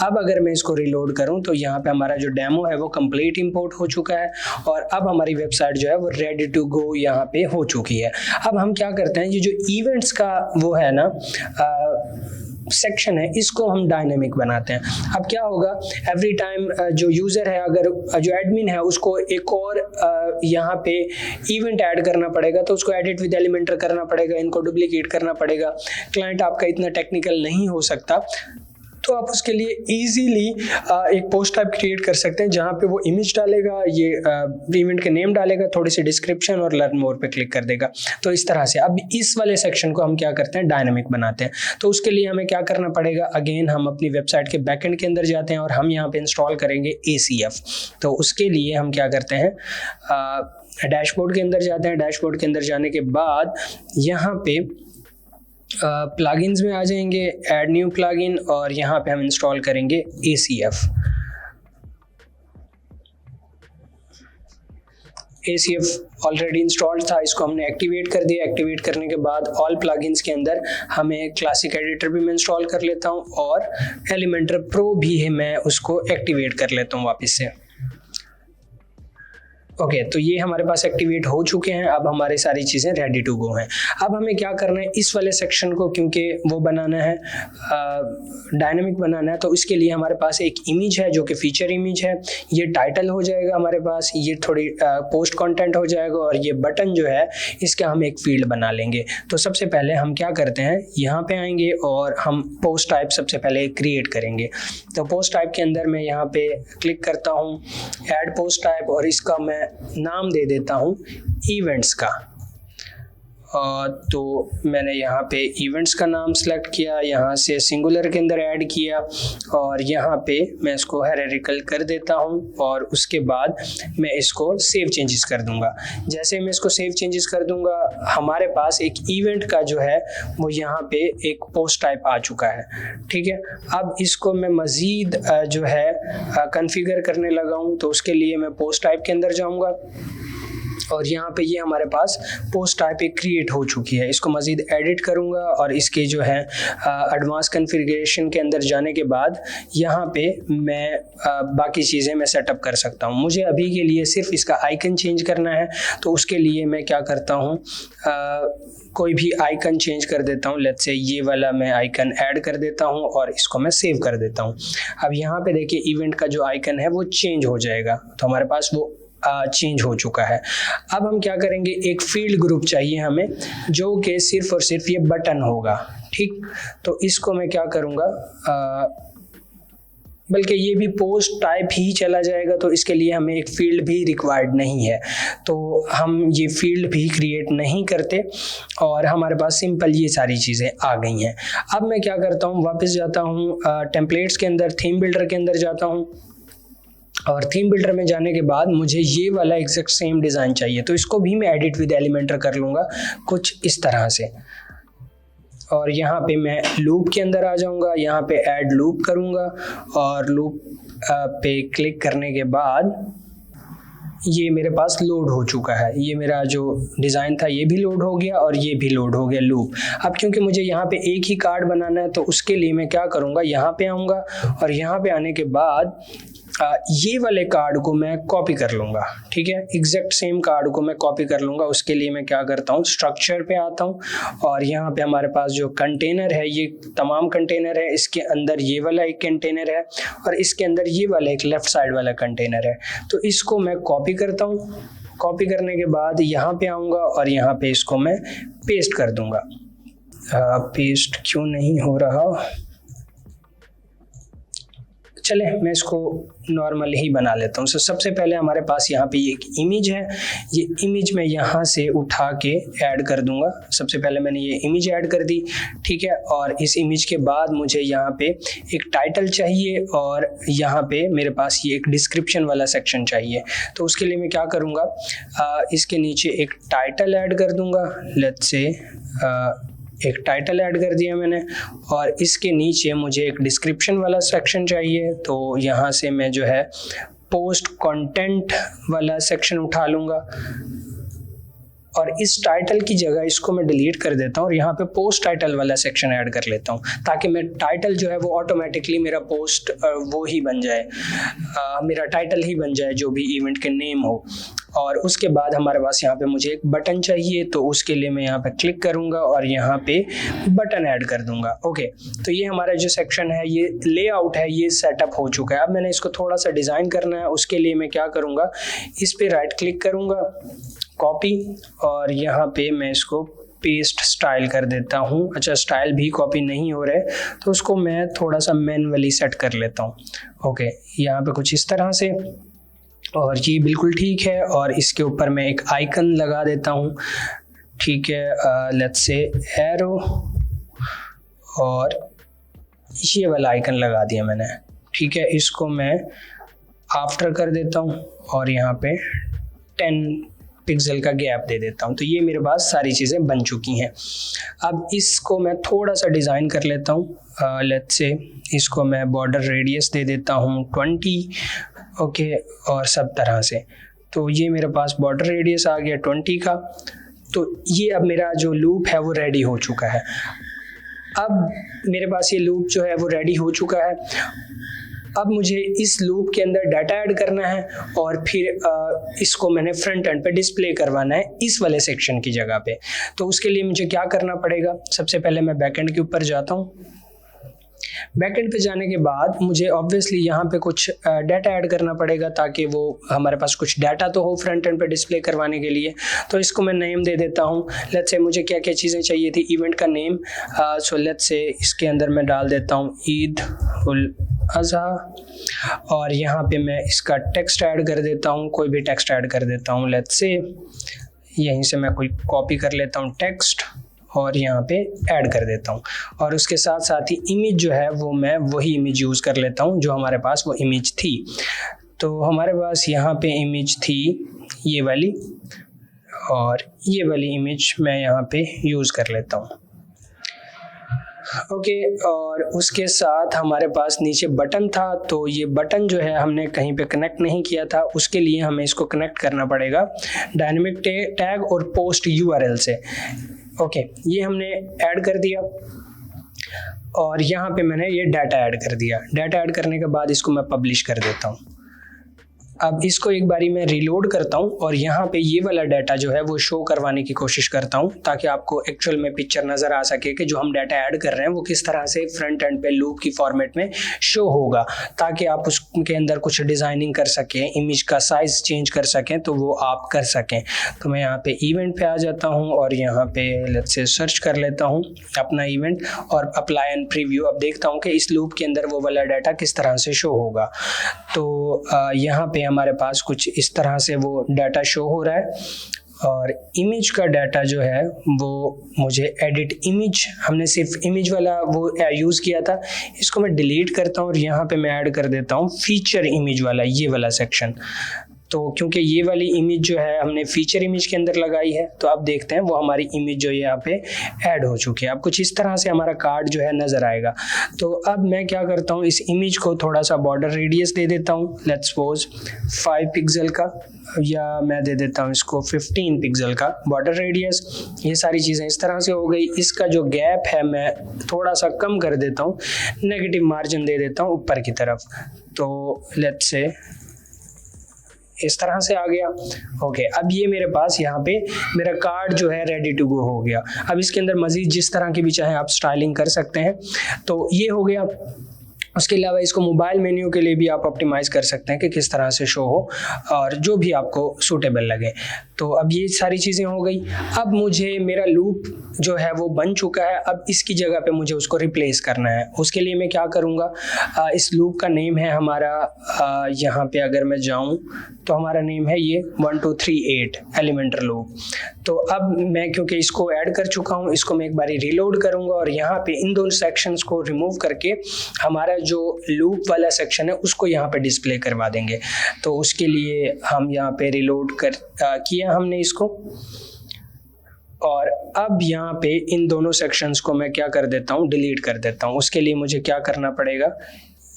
अब अगर मैं इसको रिलोड करूँ तो यहाँ पे हमारा जो डेमो है वो कंप्लीट इंपोर्ट हो चुका है और अब हमारी वेबसाइट जो है वो रेडी टू गो यहाँ पे हो चुकी है। अब हम क्या करते हैं, ये जो इवेंट्स का वो है ना सेक्शन है, इसको हम डायनेमिक बनाते हैं। अब क्या होगा, एवरी टाइम जो यूज़र है, अगर जो एडमिन है उसको एक और यहाँ पे इवेंट ऐड करना पड़ेगा तो उसको एडिट विद एलिमेंटर करना पड़ेगा, इनको डुप्लीकेट करना पड़ेगा। क्लाइंट आपका इतना टेक्निकल नहीं हो सकता, तो आप उसके लिए इजीली एक पोस्ट टाइप क्रिएट कर सकते हैं जहाँ पे वो इमेज डालेगा, ये इवेंट के नेम डालेगा, थोड़ी सी डिस्क्रिप्शन और लर्न मोर पे क्लिक कर देगा। तो इस तरह से अब इस वाले सेक्शन को हम क्या करते हैं, डायनामिक बनाते हैं। तो उसके लिए हमें क्या करना पड़ेगा, अगेन हम अपनी वेबसाइट के बैकएंड के अंदर जाते हैं और हम यहाँ पे इंस्टॉल करेंगे ACF। तो उसके लिए हम क्या करते हैं, डैशबोर्ड के अंदर जाते हैं। डैशबोर्ड के अंदर जाने के बाद यहाँ पे प्लगइन्स में आ जाएंगे, ऐड न्यू प्लगइन, और यहाँ पे हम इंस्टॉल करेंगे ACF। ACF ऑलरेडी इंस्टॉल्ड था, इसको हमने एक्टिवेट कर दिया। एक्टिवेट करने के बाद ऑल प्लगइन्स के अंदर हमें क्लासिक एडिटर भी मैं इंस्टॉल कर लेता हूँ और एलिमेंटर प्रो भी है, मैं उसको एक्टिवेट कर लेता हूँ वापस से। ओके, तो ये हमारे पास एक्टिवेट हो चुके हैं। अब हमारी सारी चीज़ें रेडी टू गो हैं। अब हमें क्या करना है, इस वाले सेक्शन को क्योंकि वो बनाना है, डायनामिक बनाना है, तो इसके लिए हमारे पास एक इमेज है जो कि फीचर इमेज है। ये टाइटल हो जाएगा हमारे पास, ये थोड़ी पोस्ट कंटेंट हो जाएगा, और ये बटन जो है इसका हम एक फील्ड बना लेंगे। तो सबसे पहले हम क्या करते हैं, यहाँ पे आएंगे और हम पोस्ट टाइप सबसे पहले क्रिएट करेंगे। तो पोस्ट टाइप के अंदर मैं यहाँ पे क्लिक करता हूँ, ऐड पोस्ट टाइप, और इसका मैं नाम दे देता हूँ इवेंट्स का। तो मैंने यहाँ पे इवेंट्स का नाम सेलेक्ट किया, यहाँ से सिंगुलर के अंदर ऐड किया, और यहाँ पे मैं इसको हायरार्किकल कर देता हूँ, और उसके बाद मैं इसको सेव चेंजेस कर दूंगा। जैसे मैं इसको सेव चेंजेस कर दूंगा, हमारे पास एक इवेंट का जो है वो यहाँ पे एक पोस्ट टाइप आ चुका है। ठीक है, अब इसको मैं मज़ीद जो है कॉन्फ़िगर करने लगा हूँ। तो उसके लिए मैं पोस्ट टाइप के अंदर जाऊँगा, और यहाँ पे ये हमारे पास पोस्ट टाइप एक क्रिएट हो चुकी है। इसको मज़ीद एडिट करूँगा, और इसके जो है एडवांस कॉन्फ़िगरेशन के अंदर जाने के बाद यहाँ पे मैं बाकी चीज़ें मैं सेटअप कर सकता हूँ। मुझे अभी के लिए सिर्फ इसका आइकन चेंज करना है, तो उसके लिए मैं क्या करता हूँ, कोई भी आइकन चेंज कर देता हूँ। लेट्स से ये वाला मैं आइकन ऐड कर देता हूँ, और इसको मैं सेव कर देता हूँ। अब यहाँ पे देखिए इवेंट का जो आइकन है वो चेंज हो जाएगा, तो हमारे पास वो चेंज हो चुका है। अब हम क्या करेंगे, एक फील्ड ग्रुप चाहिए हमें जो कि सिर्फ और सिर्फ ये बटन होगा। ठीक, तो इसको मैं क्या करूँगा, बल्कि ये भी पोस्ट टाइप ही चला जाएगा, तो इसके लिए हमें एक फील्ड भी रिक्वायर्ड नहीं है, तो हम ये फील्ड भी क्रिएट नहीं करते, और हमारे पास सिंपल ये सारी चीज़ें आ गई हैं। अब मैं क्या करता हूँ, वापस जाता हूँ टेम्पलेट्स के अंदर, थीम बिल्डर के अंदर जाता हूँ, और थीम बिल्डर में जाने के बाद मुझे ये वाला एग्जैक्ट सेम डिज़ाइन चाहिए, तो इसको भी मैं एडिट विद एलिमेंटर कर लूँगा कुछ इस तरह से। और यहाँ पे मैं लूप के अंदर आ जाऊँगा, यहाँ पे ऐड लूप करूँगा, और लूप पे क्लिक करने के बाद ये मेरे पास लोड हो चुका है। ये मेरा जो डिज़ाइन था ये भी लोड हो गया, और ये भी लोड हो गया लूप। अब क्योंकि मुझे यहाँ पे एक ही कार्ड बनाना है, तो उसके लिए मैं क्या करूँगा, यहाँ पे आऊँगा, और यहाँ पे आने के बाद ये वाले कार्ड को मैं कॉपी कर लूँगा। ठीक है, एग्जैक्ट सेम कार्ड को मैं कॉपी कर लूँगा। उसके लिए मैं क्या करता हूँ, स्ट्रक्चर पे आता हूँ, और यहाँ पे हमारे पास जो कंटेनर है, ये तमाम कंटेनर है, इसके अंदर ये वाला एक कंटेनर है, और इसके अंदर ये वाला एक लेफ़्ट साइड वाला कंटेनर है। तो इसको मैं कॉपी करता हूँ। कॉपी करने के बाद यहाँ पे आऊँगा, और यहाँ पे इसको मैं पेस्ट कर दूँगा। पेस्ट क्यों नहीं हो रहा, चले मैं इसको नॉर्मल ही बना लेता हूँ। सबसे पहले हमारे पास यहाँ पे एक इमेज है, ये इमेज मैं यहाँ से उठा के ऐड कर दूंगा। सबसे पहले मैंने ये इमेज ऐड कर दी। ठीक है, और इस इमेज के बाद मुझे यहाँ पे एक टाइटल चाहिए, और यहाँ पे मेरे पास ये एक डिस्क्रिप्शन वाला सेक्शन चाहिए। तो उसके लिए मैं क्या करूँगा, इसके नीचे एक टाइटल ऐड कर दूँगा। लेट्स से एक टाइटल ऐड कर दिया मैंने, और इसके नीचे मुझे एक डिस्क्रिप्शन वाला सेक्शन चाहिए। तो यहाँ से मैं जो है पोस्ट कंटेंट वाला सेक्शन उठा लूँगा, और इस टाइटल की जगह इसको मैं डिलीट कर देता हूँ, और यहाँ पे पोस्ट टाइटल वाला सेक्शन ऐड कर लेता हूँ, ताकि मैं टाइटल जो है वो ऑटोमेटिकली मेरा पोस्ट वो ही बन जाए, मेरा टाइटल ही बन जाए जो भी इवेंट के नेम हो। और उसके बाद हमारे पास यहाँ पे मुझे एक बटन चाहिए, तो उसके लिए मैं यहाँ पे क्लिक करूँगा, और यहाँ पे बटन ऐड कर दूँगा। ओके, तो ये हमारा जो सेक्शन है, ये लेआउट है, ये सेटअप हो चुका है। अब मैंने इसको थोड़ा सा डिज़ाइन करना है। उसके लिए मैं क्या करूँगा, इस पर राइट क्लिक करूँगा, कॉपी, और यहाँ पे मैं इसको पेस्ट स्टाइल कर देता हूँ। अच्छा, स्टाइल भी कॉपी नहीं हो रहे, तो उसको मैं थोड़ा सा मैनुअली सेट कर लेता हूँ। ओके, यहाँ पे कुछ इस तरह से, और ये बिल्कुल ठीक है। और इसके ऊपर मैं एक आइकन लगा देता हूँ। ठीक है, लेट्स से एरो, और ये वाला आइकन लगा दिया मैंने। ठीक है, इसको मैं आफ्टर कर देता हूँ, और यहाँ पे 10 पिक्सल का गैप दे देता हूँ। तो ये मेरे पास सारी चीज़ें बन चुकी हैं। अब इसको मैं थोड़ा सा डिज़ाइन कर लेता हूँ। लेट्स से इसको मैं बॉर्डर रेडियस दे देता हूँ 20। ओके, और सब तरह से। तो ये मेरे पास बॉर्डर रेडियस आ गया 20 का। तो ये अब मेरा जो लूप है वो रेडी हो चुका है। अब मेरे पास ये लूप जो है वो रेडी हो चुका है। अब मुझे इस लूप के अंदर डाटा ऐड करना है और फिर इसको मैंने फ्रंट एंड पे डिस्प्ले करवाना है इस वाले सेक्शन की जगह पे। तो उसके लिए मुझे क्या करना पड़ेगा, सबसे पहले मैं बैकएंड के ऊपर जाता हूँ। बैकएंड पे जाने के बाद मुझे ऑब्वियसली यहाँ पे कुछ डाटा ऐड करना पड़ेगा ताकि वो हमारे पास कुछ डाटा तो हो फ्रंट एंड पे डिस्प्ले करवाने के लिए। तो इसको मैं नेम दे देता हूँ। लेट्स से मुझे क्या क्या चीज़ें चाहिए थी, इवेंट का नेम, सो लेट्स से इसके अंदर मैं डाल देता हूँ ईद उल अज़हा, और यहाँ पे मैं इसका टेक्स्ट ऐड कर देता हूँ, कोई भी टेक्स्ट ऐड कर देता हूँ। लेट्स से यहीं से मैं कोई कॉपी कर लेता हूँ टेक्स्ट और यहाँ पे ऐड कर देता हूँ, और उसके साथ साथ ही इमेज जो है वो मैं वही इमेज यूज़ कर लेता हूँ जो हमारे पास वो इमेज थी। तो हमारे पास यहाँ पे इमेज थी ये वाली, और ये वाली इमेज मैं यहाँ पे यूज़ कर लेता हूँ। ओके, और उसके साथ हमारे पास नीचे बटन था, तो ये बटन जो है हमने कहीं पे कनेक्ट नहीं किया था, उसके लिए हमें इसको कनेक्ट करना पड़ेगा डायनेमिक टैग और पोस्ट यूआरएल से। ओके, ये हमने ऐड कर दिया और यहाँ पे मैंने ये डाटा ऐड कर दिया। डाटा ऐड करने के बाद इसको मैं पब्लिश कर देता हूँ। अब इसको एक बारी मैं रीलोड करता हूँ और यहाँ पे ये वाला डाटा जो है वो शो करवाने की कोशिश करता हूँ ताकि आपको एक्चुअल में पिक्चर नज़र आ सके कि जो हम डाटा ऐड कर रहे हैं वो किस तरह से फ्रंट एंड पे लूप की फॉर्मेट में शो होगा, ताकि आप उसके अंदर कुछ डिज़ाइनिंग कर सकें, इमेज का साइज़ चेंज कर सकें, तो वो आप कर सकें। तो मैं यहाँ पे इवेंट पे आ जाता हूँ और यहाँ पे लेट्स से सर्च कर लेता हूँ अपना इवेंट और अप्लाई एंड प्रीव्यू। अब देखता हूँ कि इस लूप के अंदर वो वाला डाटा किस तरह से शो होगा। तो यहाँ पे हमारे पास कुछ इस तरह से वो डाटा शो हो रहा है, और इमेज का डाटा जो है वो मुझे एडिट इमेज, हमने सिर्फ इमेज वाला वो यूज़ किया था, इसको मैं डिलीट करता हूँ और यहाँ पे मैं ऐड कर देता हूँ फीचर इमेज वाला ये वाला सेक्शन। तो क्योंकि ये वाली इमेज जो है हमने फीचर इमेज के अंदर लगाई है, तो अब देखते हैं वो हमारी इमेज जो यहाँ पे ऐड हो चुकी है। अब कुछ इस तरह से हमारा कार्ड जो है नज़र आएगा। तो अब मैं क्या करता हूँ, इस इमेज को थोड़ा सा बॉर्डर रेडियस दे देता हूँ, लेट्स सपोज 5 पिक्सल का, या मैं दे देता हूँ इसको 15 पिक्सल का बॉर्डर रेडियस। ये सारी चीज़ें इस तरह से हो गई। इसका जो गैप है मैं थोड़ा सा कम कर देता हूँ, नेगेटिव मार्जिन दे देता हूँ ऊपर की तरफ। तो लेट्स से इस तरह से आ गया। ओके, अब ये मेरे पास यहाँ पे मेरा कार्ड जो है रेडी टू गो हो गया। अब इसके अंदर मज़ीद जिस तरह की भी चाहे आप स्टाइलिंग कर सकते हैं। तो ये हो गया। उसके अलावा इसको मोबाइल मेन्यू के लिए भी आप ऑप्टिमाइज़ कर सकते हैं कि किस तरह से शो हो और जो भी आपको सूटेबल लगे। तो अब ये सारी चीज़ें हो गई। अब मुझे मेरा लूप जो है वो बन चुका है, अब इसकी जगह पे मुझे उसको रिप्लेस करना है। उसके लिए मैं क्या करूँगा, इस लूप का नेम है हमारा, यहाँ पे अगर मैं जाऊँ तो हमारा नेम है ये 1 2 3 8 एलिमेंटर लूप। तो अब मैं क्योंकि इसको ऐड कर चुका हूँ, इसको मैं एक बारी रीलोड करूँगा और यहाँ पे इन दोनों सेक्शंस को रिमूव करके हमारा जो लूप वाला सेक्शन है उसको यहाँ पे डिस्प्ले करवा देंगे। तो उसके लिए हम यहाँ पे रीलोड किया हमने इसको, और अब यहाँ पे इन दोनों सेक्शंस को मैं क्या कर देता हूँ, डिलीट कर देता हूँ। उसके लिए मुझे क्या करना पड़ेगा,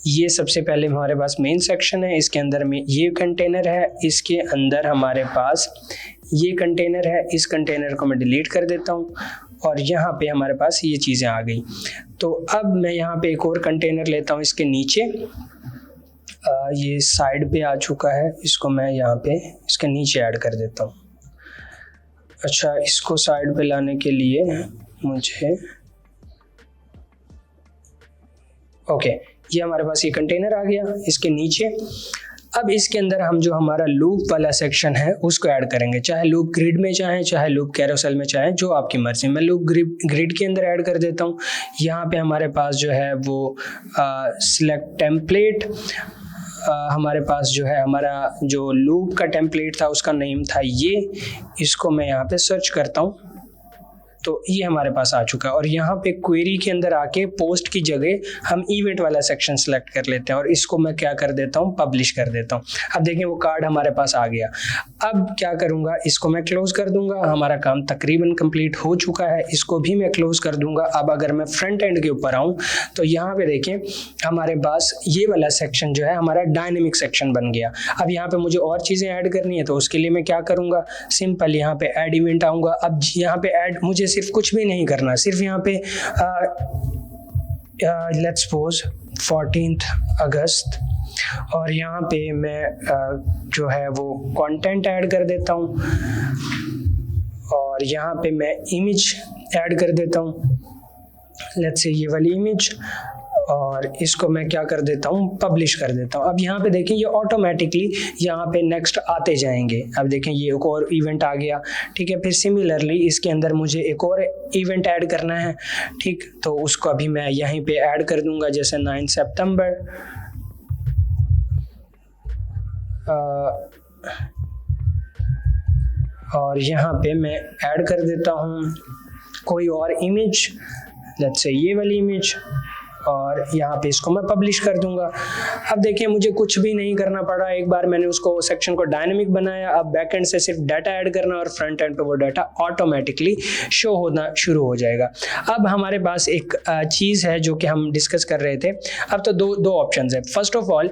ये सबसे पहले हमारे पास मेन सेक्शन है, इसके अंदर में ये कंटेनर है, इसके अंदर हमारे पास ये कंटेनर है, इस कंटेनर को मैं डिलीट कर देता हूँ और यहाँ पे हमारे पास ये चीज़ें आ गई। तो अब मैं यहाँ पे एक और कंटेनर लेता हूँ, इसके नीचे ये साइड पे आ चुका है, इसको मैं यहाँ पे इसके नीचे ऐड कर देता हूँ। अच्छा, इसको साइड पे लाने के लिए मुझे ओके, ये हमारे पास ये कंटेनर आ गया इसके नीचे। अब इसके अंदर हम जो हमारा लूप वाला सेक्शन है उसको ऐड करेंगे, चाहे लूप ग्रिड में चाहे लूप कैरोसेल में चाहे, जो आपकी मर्जी। मैं लूप ग्रिड के अंदर ऐड कर देता हूँ। यहाँ पे हमारे पास जो है वो सिलेक्ट टेम्पलेट, हमारे पास जो है हमारा जो लूप का टेम्पलेट था उसका नेम था ये, इसको मैं यहाँ पे सर्च करता हूँ तो ये हमारे पास आ चुका है। और यहाँ पे क्वेरी के अंदर आके पोस्ट की जगह हम इवेंट वाला सेक्शन सेलेक्ट कर लेते हैं और इसको मैं क्या कर देता हूँ, पब्लिश कर देता हूँ। अब देखें वो कार्ड हमारे पास आ गया। अब क्या करूँगा, इसको मैं क्लोज कर दूंगा। हमारा काम तकरीबन कंप्लीट हो चुका है, इसको भी मैं क्लोज कर दूंगा। अब अगर मैं फ्रंट एंड के ऊपर आऊँ तो यहाँ पे देखें हमारे पास ये वाला सेक्शन जो है हमारा डायनेमिक सेक्शन बन गया। अब यहाँ पे मुझे और चीज़ें ऐड करनी है, तो उसके लिए मैं क्या करूँगा, सिंपल यहाँ पे ऐड इवेंट आऊँगा। अब यहाँ पे ऐड, मुझे सिर्फ कुछ भी नहीं करना, सिर्फ यहाँ पे लेट्स सपोज 14 अगस्त और यहाँ पे मैं जो है वो कंटेंट ऐड कर देता हूँ और यहाँ पे मैं इमेज ऐड कर देता हूँ, लेट्स से ये वाली इमेज, और इसको मैं क्या कर देता हूँ, पब्लिश कर देता हूँ। अब यहाँ पे देखें ये ऑटोमेटिकली यहाँ पे नेक्स्ट आते जाएंगे। अब देखें ये एक और इवेंट आ गया, ठीक है। फिर सिमिलरली इसके अंदर मुझे एक और इवेंट ऐड करना है, ठीक, तो उसको अभी मैं यहीं पे ऐड कर दूंगा, जैसे 9 सितंबर। और यहाँ पे मैं ऐड कर देता हूँ कोई और इमेज, लेट्स से ये वाली इमेज, और यहाँ पे इसको मैं पब्लिश कर दूंगा। अब देखिए मुझे कुछ भी नहीं करना पड़ा, एक बार मैंने उसको सेक्शन को डायनामिक बनाया। अब बैकएंड से सिर्फ डाटा ऐड करना और फ्रंट एंड पे वो डाटा ऑटोमेटिकली शो होना शुरू हो जाएगा। अब हमारे पास एक चीज़ है जो कि हम डिस्कस कर रहे थे। अब तो दो ऑप्शंस है। फर्स्ट ऑफ ऑल,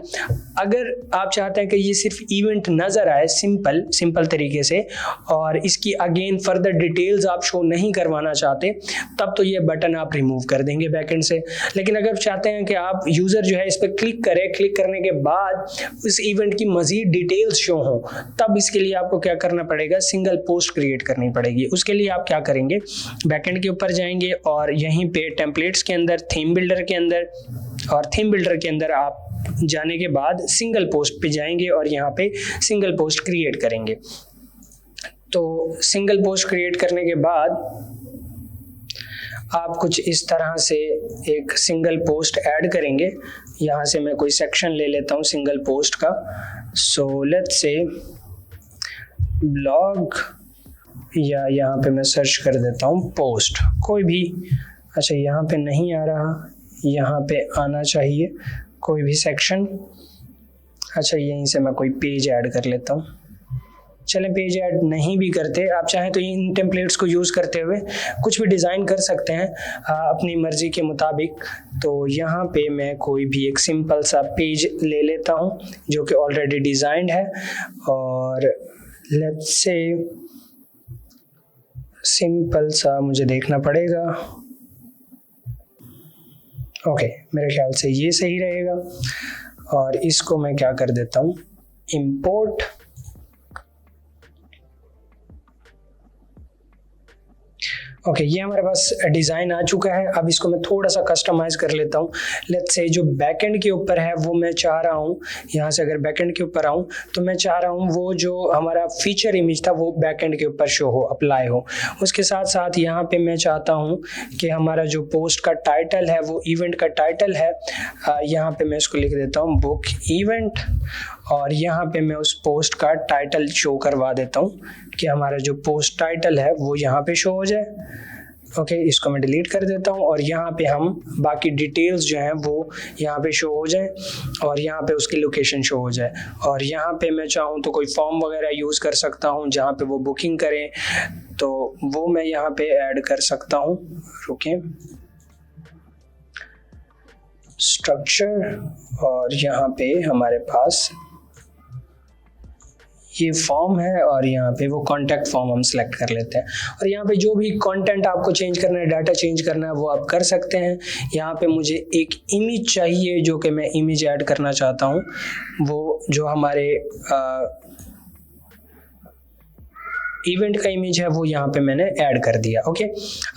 अगर आप चाहते हैं कि ये सिर्फ इवेंट नज़र आए सिंपल तरीके से और इसकी अगेन फर्दर डिटेल्स आप शो नहीं करवाना चाहते, तब तो ये बटन आप रिमूव कर देंगे बैकएंड से। लेकिन अगर चाहते हैं कि आप यूज़र जो है इस पर क्लिक करें, क्लिक करने के बाद उस इवेंट की मज़ीद डिटेल्स शो हों, तब इसके लिए आपको क्या करना पड़ेगा, सिंगल पोस्ट क्रिएट करनी पड़ेगी। उसके लिए आप क्या करेंगे, बैकएंड के ऊपर जाएंगे और यहीं पे टेम्पलेट्स के अंदर, थीम बिल्डर के अंदर, और थीम बिल्डर के अंदर आप जाने के बाद सिंगल पोस्ट पे जाएंगे और यहाँ पे सिंगल पोस्ट क्रिएट करेंगे। तो सिंगल पोस्ट क्रिएट करने के बाद आप कुछ इस तरह से एक सिंगल पोस्ट ऐड करेंगे। यहाँ से मैं कोई सेक्शन ले लेता हूँ सिंगल पोस्ट का। सो लेट्स से ब्लॉग, या यहाँ पे मैं सर्च कर देता हूँ पोस्ट, कोई भी। अच्छा यहाँ पे नहीं आ रहा, यहाँ पे आना चाहिए कोई भी सेक्शन। अच्छा यहीं से मैं कोई पेज ऐड कर लेता हूँ। चलें, पेज ऐड नहीं भी करते, आप चाहें तो इन टेम्पलेट्स को यूज़ करते हुए कुछ भी डिज़ाइन कर सकते हैं अपनी मर्ज़ी के मुताबिक। तो यहाँ पे मैं कोई भी एक सिंपल सा पेज ले लेता हूँ जो कि ऑलरेडी डिज़ाइंड है, और लेट्स से सिंपल सा मुझे देखना पड़ेगा। ओके, मेरे ख्याल से ये सही रहेगा। और इसको मैं क्या कर देता हूँ, इंपोर्ट। ओके, ये हमारे पास डिज़ाइन आ चुका है। अब इसको मैं थोड़ा सा कस्टमाइज़ कर लेता हूँ। लेट्स से जो बैकएंड के ऊपर है वो मैं चाह रहा हूँ, यहाँ से अगर बैकएंड के ऊपर आऊँ तो मैं चाह रहा हूँ वो जो हमारा फीचर इमेज था वो बैकएंड के ऊपर शो हो, अप्लाई हो। उसके साथ साथ यहाँ पे मैं चाहता हूँ कि हमारा जो पोस्ट का टाइटल है वो इवेंट का टाइटल है। यहाँ पे मैं इसको लिख देता हूँ बुक इवेंट, और यहाँ पे मैं उस पोस्ट का टाइटल शो करवा देता हूँ कि हमारा जो पोस्ट टाइटल है वो यहाँ पे शो हो जाए। ओके, इसको मैं डिलीट कर देता हूँ और यहाँ पे हम बाकी डिटेल्स जो हैं वो यहाँ पे शो हो जाए और यहाँ पे उसकी लोकेशन शो हो जाए। और यहाँ पे मैं चाहूँ तो कोई फॉर्म वगैरह यूज़ कर सकता हूँ जहाँ पे वो बुकिंग करें, तो वो मैं यहाँ पे ऐड कर सकता हूँ। रुकें, स्ट्रक्चर, और यहाँ पे हमारे पास ये फॉर्म है और यहाँ पे वो कॉन्टैक्ट फॉर्म हम सेलेक्ट कर लेते हैं। और यहाँ पे जो भी कंटेंट आपको चेंज करना है, डाटा चेंज करना है, वो आप कर सकते हैं। यहाँ पे मुझे एक इमेज चाहिए जो कि मैं इमेज ऐड करना चाहता हूँ, वो जो हमारे इवेंट का इमेज है वो यहाँ पे मैंने ऐड कर दिया। ओके,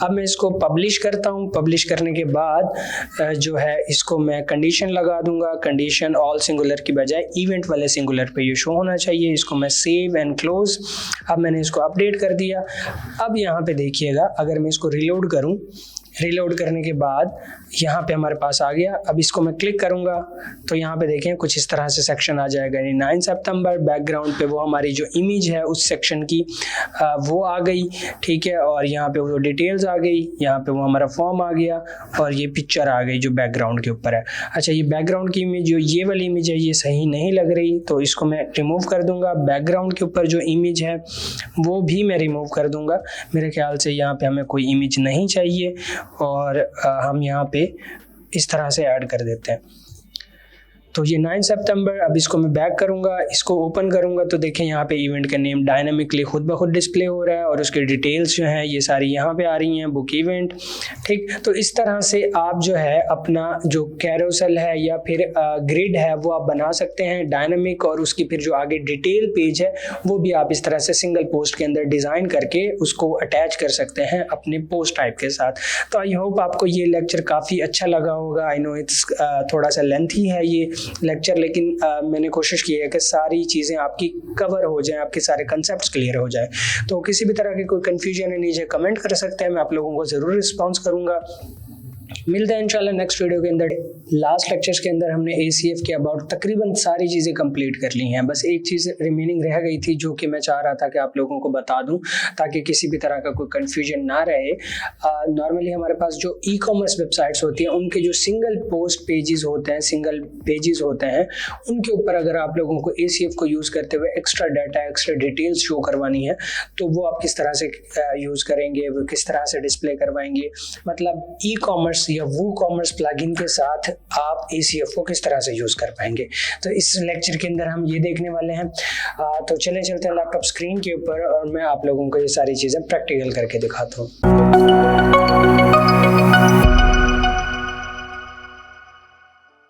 अब मैं इसको पब्लिश करता हूँ। पब्लिश करने के बाद जो है इसको मैं कंडीशन लगा दूंगा, कंडीशन ऑल सिंगुलर की बजाय इवेंट वाले सिंगुलर पे ये शो होना चाहिए। इसको मैं सेव एंड क्लोज। अब मैंने इसको अपडेट कर दिया। अब यहाँ पे देखिएगा, अगर मैं इसको रिलोड करूँ, रिलोड करने के बाद यहाँ पे हमारे पास आ गया। अब इसको मैं क्लिक करूँगा तो यहाँ पे देखें कुछ इस तरह से सेक्शन आ जाएगा, यानी 9 सितंबर, बैकग्राउंड पे वो हमारी जो इमेज है उस सेक्शन की वो आ गई, ठीक है। और यहाँ पे वो डिटेल्स आ गई, यहाँ पे वो हमारा फॉर्म आ गया और ये पिक्चर आ गई जो बैकग्राउंड के ऊपर है। अच्छा, ये बैकग्राउंड की इमेज, जो ये वाली इमेज है, ये सही नहीं लग रही, तो इसको मैं रिमूव कर दूँगा। बैकग्राउंड के ऊपर जो इमेज है वो भी मैं रिमूव कर दूँगा। मेरे ख्याल से यहाँ पे हमें कोई इमेज नहीं चाहिए और हम यहाँ पे इस तरह से ऐड कर देते हैं। तो ये 9 सितंबर। अब इसको मैं बैक करूँगा, इसको ओपन करूँगा तो देखें यहाँ पे इवेंट का नेम डायनामिकली खुद ब खुद डिस्प्ले हो रहा है और उसके डिटेल्स जो हैं ये सारी यहाँ पे आ रही हैं, बुक इवेंट। ठीक, तो इस तरह से आप जो है अपना जो कैरोसेल है या फिर ग्रिड है वो आप बना सकते हैं डायनामिक, और उसकी फिर जो आगे डिटेल पेज है वो भी आप इस तरह से सिंगल पोस्ट के अंदर डिज़ाइन करके उसको अटैच कर सकते हैं अपने पोस्ट टाइप के साथ। तो आई होप आपको ये लेक्चर काफ़ी अच्छा लगा होगा। आई नो इट्स थोड़ा सा लेंथी है ये लेक्चर, लेकिन मैंने कोशिश की है कि सारी चीज़ें आपकी कवर हो जाएं, आपके सारे कंसेप्ट्स क्लियर हो जाए। तो किसी भी तरह की कोई कन्फ्यूजन है नीचे कमेंट कर सकते हैं, मैं आप लोगों को ज़रूर रिस्पॉन्स करूँगा। मिलते हैं इंशाल्लाह नेक्स्ट वीडियो के अंदर। लास्ट लेक्चर्स के अंदर हमने ACF के अबाउट तकरीबन सारी चीज़ें कंप्लीट कर ली हैं, बस एक चीज़ रिमेनिंग रह गई थी जो कि मैं चाह रहा था कि आप लोगों को बता दूं ताकि किसी भी तरह का कोई कन्फ्यूजन ना रहे। नॉर्मली हमारे पास जो ई-कॉमर्स वेबसाइट्स होती हैं उनके जो सिंगल पोस्ट पेजेस होते हैं, सिंगल पेजेस होते हैं, उनके ऊपर अगर आप लोगों को ACF को यूज़ करते हुए extra data, extra details show करवानी है तो वो आप किस तरह से यूज़ करेंगे, वो किस तरह से डिस्प्ले करवाएंगे, मतलब ई-कॉमर्स या वो कॉमर्स प्लगइन के साथ आप ACF को किस तरह से यूज़ कर पाएंगे। तो इस लेक्चर के अंदर हम ये देखने वाले हैं। तो चलते हैं लैपटॉप स्क्रीन के ऊपर और मैं आप लोगों को ये सारी चीज़ें प्रैक्टिकल करके दिखाता हूँ।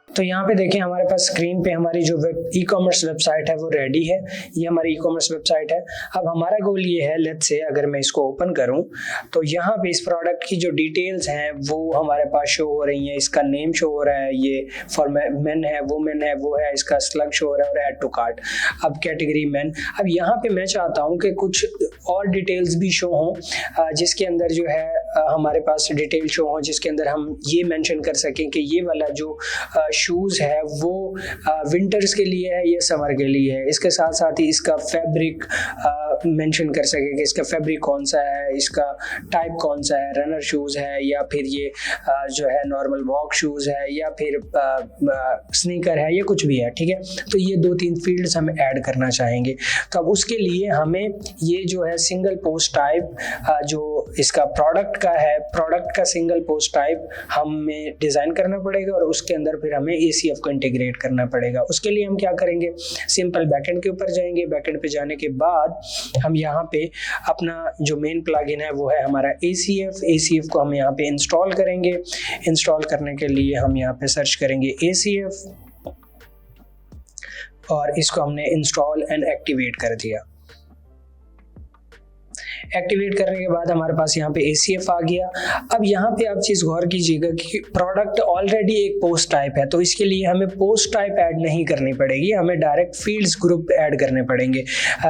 तो यहाँ पे देखें हमारे पास स्क्रीन पे हमारी जो ई-कॉमर्स वेबसाइट है वो रेडी है। ये हमारी ई-कॉमर्स वेबसाइट है। अब हमारा गोल ये है, लेट्स से अगर मैं इसको ओपन करूँ तो यहाँ पे इस प्रोडक्ट की जो डिटेल्स हैं वो हमारे पास शो हो रही हैं। इसका नेम शो हो रहा है, ये फॉर मेन है, वुमेन है, वो है, इसका स्लग शो हो रहा है और ऐड टू कार्ट। अब कैटेगरी मेन। अब यहाँ पे मैं चाहता हूँ कि कुछ और डिटेल्स भी शो हों जिसके अंदर जो है हमारे पास डिटेल शो हो, जिसके अंदर हम ये मेंशन कर सकें कि ये वाला जो शूज़ है वो विंटर्स के लिए है या समर के लिए है। इसके साथ साथ ही इसका फैब्रिक मेंशन कर सके कि इसका फैब्रिक कौन सा है, इसका टाइप कौन सा है, रनर शूज़ है या फिर ये जो है नॉर्मल वॉक शूज़ है या फिर स्नीकर है, ये कुछ भी है। ठीक है, तो ये 2-3 फील्ड्स हम ऐड करना चाहेंगे। तो अब उसके लिए हमें ये जो है सिंगल पोस्ट टाइप जो इसका प्रोडक्ट का है, प्रोडक्ट का सिंगल पोस्ट टाइप हमें डिज़ाइन करना पड़ेगा और उसके अंदर फिर हमें ACF को इंटीग्रेट करना पड़ेगा। उसके लिए हम क्या करेंगे, सिंपल बैकएंड के ऊपर जाएंगे। बैकएंड पे जाने के बाद हम यहाँ पे अपना जो मेन प्लगइन है वो है हमारा ACF को हम यहाँ पे इंस्टॉल करेंगे। इंस्टॉल करने के लिए हम यहाँ पे सर्च करेंगे ACF और इसको हमने इंस्टॉल एंड एक्टिवेट कर दिया। एक्टिवेट करने के बाद हमारे पास यहाँ पे ACF आ गया। अब यहाँ पे आप चीज़ गौर कीजिएगा कि प्रोडक्ट ऑलरेडी एक पोस्ट टाइप है, तो इसके लिए हमें पोस्ट टाइप ऐड नहीं करनी पड़ेगी, हमें डायरेक्ट फील्ड्स ग्रुप ऐड करने पड़ेंगे।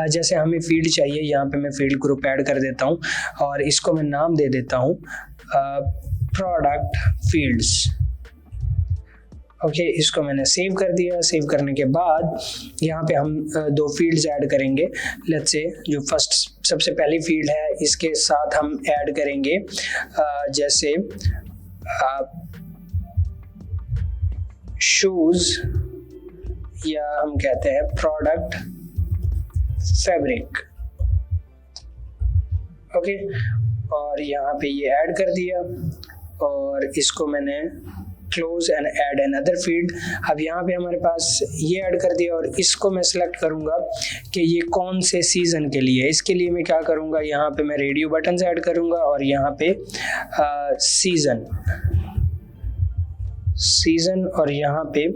जैसे हमें फील्ड चाहिए, यहाँ पे मैं फील्ड ग्रुप ऐड कर देता हूँ और इसको मैं नाम दे देता हूँ प्रोडक्ट फील्ड्स। ओके, इसको मैंने सेव कर दिया। सेव करने के बाद यहाँ पे हम 2 फील्ड्स ऐड करेंगे। लेट्स से जो फर्स्ट सबसे पहली फील्ड है इसके साथ हम ऐड करेंगे जैसे शूज़ या हम कहते हैं प्रोडक्ट फैब्रिक। ओके, और यहाँ पे ये ऐड कर दिया और इसको मैंने close and add another field. अब यहाँ पे हमारे पास ये ऐड कर दिया और इसको मैं सिलेक्ट करूँगा कि ये कौन से सीज़न के लिए है। इसके लिए मैं क्या करूँगा, यहाँ पे मैं रेडियो बटन्स ऐड करूँगा और यहाँ पे सीज़न और यहाँ पे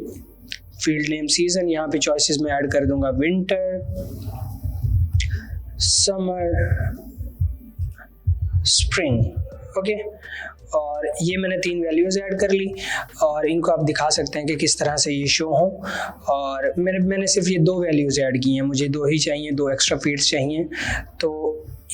फील्ड नेम सीज़न। यहाँ पे चॉइसेस में ऐड कर दूँगा विंटर, समर, स्प्रिंग। ओके, और ये मैंने 3 वैल्यूज़ ऐड कर ली और इनको आप दिखा सकते हैं कि किस तरह से ये शो हो। और मैंने सिर्फ ये 2 वैल्यूज़ ऐड की हैं, मुझे 2 ही चाहिए, 2 एक्स्ट्रा फील्ड्स चाहिए। तो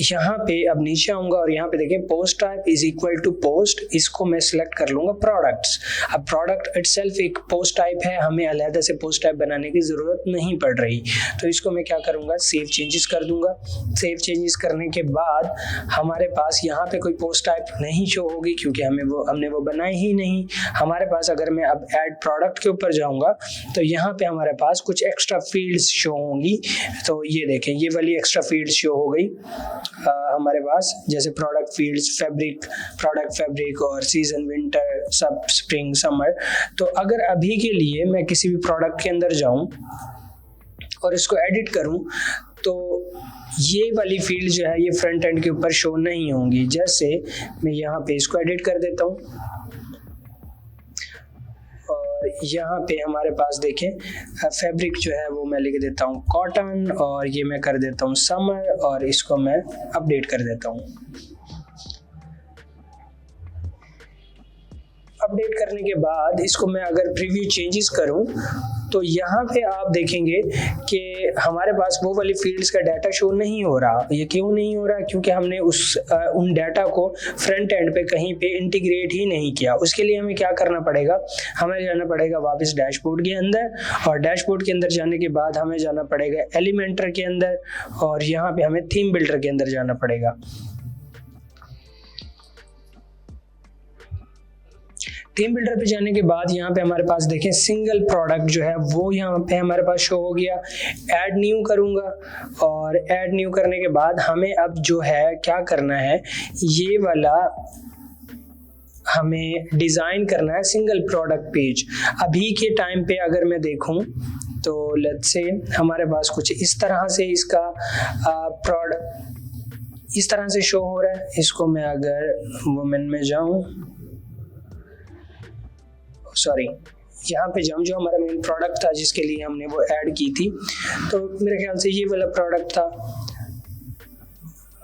यहाँ पे अब नीचे आऊँगा और यहाँ पे देखिए post type is equal to post, इसको मैं सिलेक्ट कर लूँगा प्रोडक्ट्स। अब प्रोडक्ट इटसेल्फ एक पोस्ट टाइप है, हमें अलहदा से पोस्ट टाइप बनाने की ज़रूरत नहीं पड़ रही। तो इसको मैं क्या करूँगा, सेव चेंजेस कर दूँगा। सेव चेंजेस करने के बाद हमारे पास यहाँ पे कोई पोस्ट टाइप नहीं शो होगी क्योंकि हमने वो बनाई ही नहीं। हमारे पास अगर मैं अब ऐड प्रोडक्ट के ऊपर जाऊँगा तो यहाँ पे हमारे पास कुछ एक्स्ट्रा फील्ड्स शो होंगी। तो ये देखें, ये वाली एक्स्ट्रा फील्ड्स शो हो गई। हमारे पास जैसे product fields fabric, product fabric और सीजन विंटर, सब स्प्रिंग समर। तो अगर अभी के लिए मैं किसी भी प्रोडक्ट के अंदर जाऊं और इसको एडिट करूं तो ये वाली फील्ड जो है ये फ्रंट एंड के ऊपर शो नहीं होंगी। जैसे मैं यहाँ पे इसको एडिट कर देता हूँ और यहाँ पे हमारे पास देखें फैब्रिक जो है वो मैं लिख देता हूँ कॉटन और ये मैं कर देता हूँ समर और इसको मैं अपडेट कर देता हूँ। अपडेट करने के बाद इसको मैं अगर प्रीव्यू चेंजेस करूं तो यहाँ पे आप देखेंगे कि हमारे पास वो वाली फील्ड्स का डाटा शो नहीं हो रहा। ये क्यों नहीं हो रहा? क्योंकि हमने उन डाटा को फ्रंट एंड पे कहीं पे इंटीग्रेट ही नहीं किया। उसके लिए हमें क्या करना पड़ेगा, हमें जाना पड़ेगा वापस डैशबोर्ड के अंदर और डैशबोर्ड के अंदर जाने के बाद हमें जाना पड़ेगा एलिमेंटर के अंदर और यहाँ पे हमें थीम बिल्डर के अंदर जाना पड़ेगा। थीम बिल्डर पे जाने के बाद यहाँ पे हमारे पास देखें सिंगल प्रोडक्ट जो है वो यहाँ पे हमारे पास शो हो गया। ऐड न्यू करूँगा और ऐड न्यू करने के बाद हमें अब जो है क्या करना है, ये वाला हमें डिज़ाइन करना है सिंगल प्रोडक्ट पेज। अभी के टाइम पे अगर मैं देखूँ तो लेट्स से हमारे पास कुछ इस तरह से इसका प्रोडक्ट इस तरह से शो हो रहा है। इसको मैं अगर वुमेन में जाऊँ, सॉरी यहाँ पे जाऊँ जो हमारा मेन प्रोडक्ट था जिसके लिए हमने वो ऐड की थी, तो मेरे ख्याल से ये वाला प्रोडक्ट था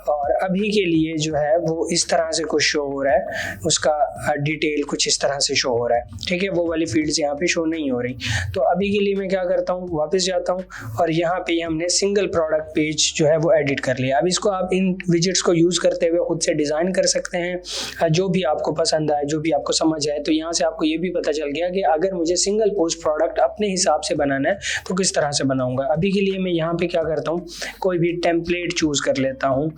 और अभी के लिए जो है वो इस तरह से कुछ शो हो रहा है, उसका डिटेल कुछ इस तरह से शो हो रहा है। ठीक है, वो वाली फील्ड्स यहाँ पे शो नहीं हो रही। तो अभी के लिए मैं क्या करता हूँ, वापस जाता हूँ और यहाँ पे हमने सिंगल प्रोडक्ट पेज जो है वो एडिट कर लिया। अब इसको आप इन विजेट्स को यूज़ करते हुए खुद से डिज़ाइन कर सकते हैं जो भी आपको पसंद आए, जो भी आपको समझ आए। तो यहाँ से आपको ये भी पता चल गया कि अगर मुझे सिंगल पोस्ट प्रोडक्ट अपने हिसाब से बनाना है तो किस तरह से बनाऊँगा। अभी के लिए मैं यहाँ पे क्या करता हूँ, कोई भी टेम्पलेट चूज़ कर लेता हूँ।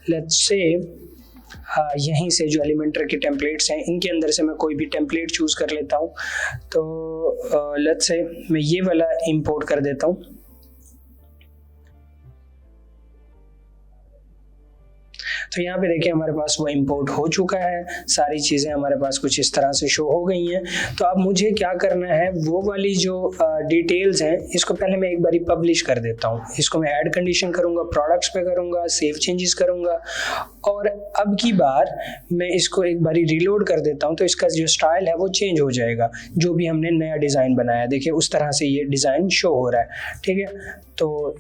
लेट्स से यहीं से जो एलिमेंटर के टेम्पलेट्स हैं इनके अंदर से मैं कोई भी टेम्पलेट चूज़ कर लेता हूँ। तो लेट्स से मैं ये वाला इंपोर्ट कर देता हूँ। तो यहाँ पे देखिए हमारे पास वो इंपोर्ट हो चुका है, सारी चीज़ें हमारे पास कुछ इस तरह से शो हो गई हैं। तो अब मुझे क्या करना है, वो वाली जो डिटेल्स हैं इसको पहले मैं एक बारी पब्लिश कर देता हूँ। इसको मैं ऐड कंडीशन करूँगा, प्रोडक्ट्स पे करूँगा, सेव चेंजेस करूँगा और अब की बार मैं इसको एक बारी रीलोड कर देता हूँ। तो इसका जो स्टाइल है वो चेंज हो जाएगा, जो भी हमने नया डिज़ाइन बनाया। देखिए उस तरह से ये डिज़ाइन शो हो रहा है। ठीक है, तो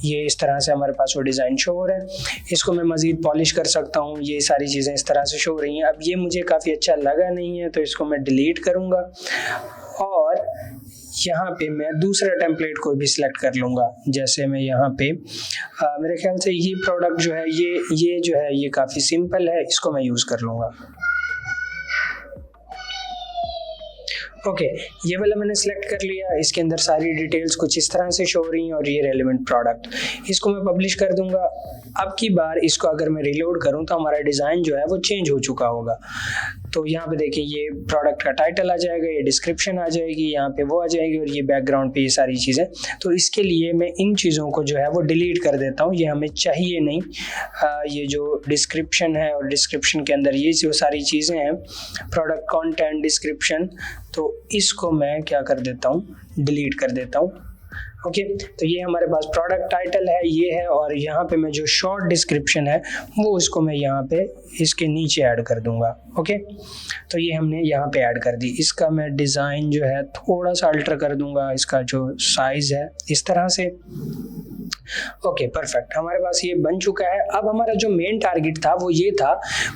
ये इस तरह से हमारे पास वो डिज़ाइन शो हो रहा है। इसको मैं मज़ीद पॉलिश कर सकता हूँ। ये सारी चीज़ें इस तरह से शो हो रही हैं। अब ये मुझे काफ़ी अच्छा लगा नहीं है तो इसको मैं डिलीट करूँगा और यहाँ पे मैं दूसरा टेम्पलेट को भी सिलेक्ट कर लूँगा। जैसे मैं यहाँ पे मेरे ख्याल से ये प्रोडक्ट जो है ये जो है ये काफ़ी सिंपल है, इसको मैं यूज़ कर लूँगा। ओके, ये वाला मैंने सेलेक्ट कर लिया। इसके अंदर सारी डिटेल्स कुछ इस तरह से शो हो रही हैं और ये रेलेवेंट प्रोडक्ट, इसको मैं पब्लिश कर दूंगा। अब की बार इसको अगर मैं रिलोड करूं तो हमारा डिज़ाइन जो है वो चेंज हो चुका होगा। तो यहाँ पे देखिए ये प्रोडक्ट का टाइटल आ जाएगा, ये डिस्क्रिप्शन आ जाएगी, यहाँ पे वो आ जाएगी और ये बैकग्राउंड पे ये सारी चीज़ें। तो इसके लिए मैं इन चीज़ों को जो है वो डिलीट कर देता हूँ, ये हमें चाहिए नहीं। ये जो डिस्क्रिप्शन है और डिस्क्रिप्शन के अंदर ये जो सारी चीज़ें हैं, प्रोडक्ट कॉन्टेंट डिस्क्रिप्शन, तो इसको मैं क्या कर देता हूँ, डिलीट कर देता हूँ। ओके, तो ये हमारे पास प्रोडक्ट टाइटल है, ये है, और यहाँ पे मैं जो शॉर्ट डिस्क्रिप्शन है वो उसको मैं यहाँ पे इसके नीचे ऐड कर दूंगा। ओके, तो ये हमने यहाँ पे ऐड कर दी। इसका मैं डिज़ाइन जो है थोड़ा सा अल्टर कर दूंगा, इसका जो साइज़ है इस तरह से। ओके, परफेक्ट, हमारे पास ये बन चुका है। अब हमारा जो मेन टारगेट था वो ये था,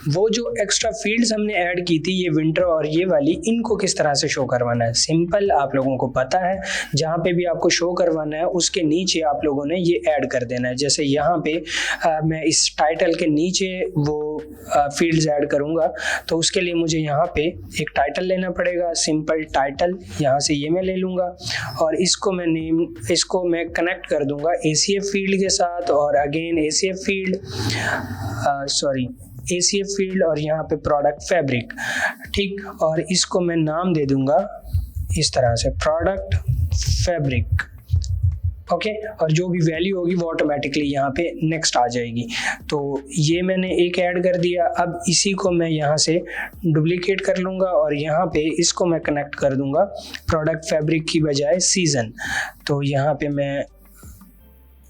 वो जो एक्स्ट्रा फील्ड्स हमने ऐड की थी, ये विंटर और ये वाली, इनको किस तरह से शो करवाना है। सिंपल, आप लोगों को पता है, जहाँ पे भी आपको शो करवाना है उसके नीचे आप लोगों ने ये ऐड कर देना है। जैसे यहाँ पे मैं इस टाइटल के नीचे वो फील्ड्स ऐड करूँगा, तो उसके लिए मुझे यहाँ पे एक टाइटल लेना पड़ेगा, सिंपल टाइटल, यहाँ से ये मैं ले लूँगा और इसको मैं कनेक्ट कर दूँगा ACF फील्ड के साथ और अगेन ACF फील्ड और यहाँ पे प्रोडक्ट फैब्रिक। ठीक, और इसको मैं नाम दे दूंगा इस तरह से, प्रोडक्ट फैब्रिक। ओके और जो भी वैल्यू होगी वो ऑटोमेटिकली यहाँ पे नेक्स्ट आ जाएगी। तो ये मैंने एक ऐड कर दिया। अब इसी को मैं यहाँ से डुप्लीकेट कर लूँगा और यहाँ पे इसको मैं कनेक्ट कर दूँगा प्रोडक्ट फैब्रिक की बजाय सीज़न। तो यहाँ पे मैं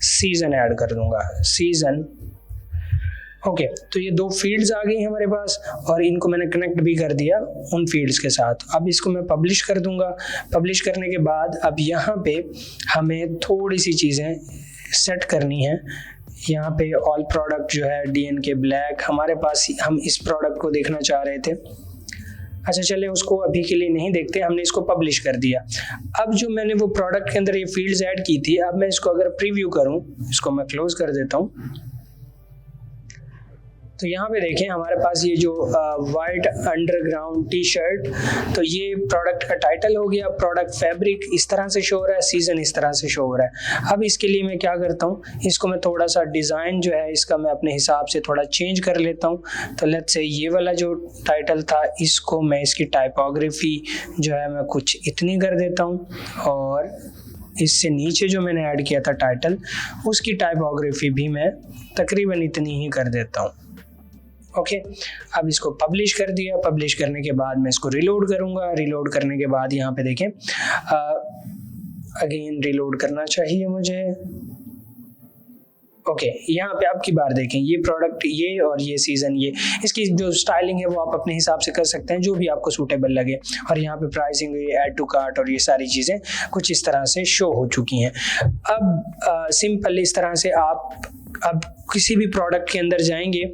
सीज़न ऐड कर दूँगा, सीज़न। ओके तो ये दो फील्ड्स आ गई हमारे पास और इनको मैंने कनेक्ट भी कर दिया उन फील्ड्स के साथ। अब इसको मैं पब्लिश कर दूंगा। पब्लिश करने के बाद अब यहाँ पे हमें थोड़ी सी चीज़ें सेट करनी है। यहाँ पे ऑल प्रोडक्ट जो है DNK ब्लैक हमारे पास, हम इस प्रोडक्ट को देखना चाह रहे थे। अच्छा चले उसको अभी के लिए नहीं देखते, हमने इसको पब्लिश कर दिया। अब जो मैंने वो प्रोडक्ट के अंदर ये फील्ड्स ऐड की थी, अब मैं इसको अगर प्रीव्यू करूँ, इसको मैं क्लोज कर देता हूँ। तो यहाँ पे देखें हमारे पास ये जो वाइट अंडरग्राउंड टी शर्ट, तो ये प्रोडक्ट का टाइटल हो गया। प्रोडक्ट फैब्रिक इस तरह से शो हो रहा है, सीजन इस तरह से शो हो रहा है। अब इसके लिए मैं क्या करता हूँ, इसको मैं थोड़ा सा डिज़ाइन जो है इसका मैं अपने हिसाब से थोड़ा चेंज कर लेता हूँ। तो लेट्स से ये वाला जो टाइटल था इसको मैं, इसकी टाइपोग्राफी जो है मैं कुछ इतनी कर देता हूँ और इससे नीचे जो मैंने ऐड किया था टाइटल, उसकी टाइपोग्राफी भी मैं तकरीबन इतनी ही कर देता हूँ। ओके अब इसको पब्लिश कर दिया। पब्लिश करने के बाद मैं इसको रिलोड करूँगा। रिलोड करने के बाद यहाँ पे देखें अगेन रिलोड करना चाहिए मुझे। ओके यहाँ पे आपकी बार देखें ये प्रोडक्ट ये और ये सीज़न, ये इसकी जो स्टाइलिंग है वो आप अपने हिसाब से कर सकते हैं जो भी आपको सूटेबल लगे। और यहाँ पे प्राइसिंग, ऐड टू कार्ट और ये सारी चीज़ें कुछ इस तरह से शो हो चुकी हैं। अब सिंपल इस तरह से आप अब किसी भी प्रोडक्ट के अंदर जाएंगे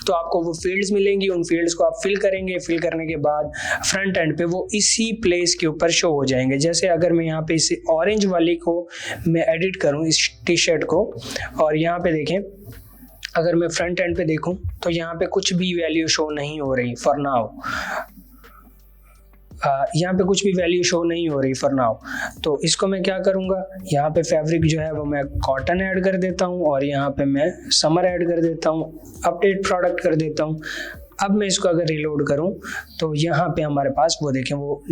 तो आपको वो फील्ड्स मिलेंगी, उन फील्ड्स को आप फिल करेंगे। फिल करने के बाद फ्रंट एंड पे वो इसी प्लेस के ऊपर शो हो जाएंगे। जैसे अगर मैं यहाँ पे इस ऑरेंज वाली को मैं एडिट करूँ, इस टी शर्ट को, और यहाँ पे देखें अगर मैं फ्रंट एंड पे देखूँ तो यहाँ पे कुछ भी वैल्यू शो नहीं हो रही फॉर नाउ। यहाँ पे कुछ भी वैल्यू शो नहीं हो रही फॉर नाउ। तो इसको मैं क्या करूँगा, यहाँ पे फैब्रिक जो है वो मैं कॉटन ऐड कर देता हूँ और यहाँ पे मैं समर ऐड कर देता हूँ, अपडेट प्रोडक्ट कर देता हूँ। अब मैं इसको अगर रिलोड करूं तो यहाँ पे हमारे पास वो देखें वो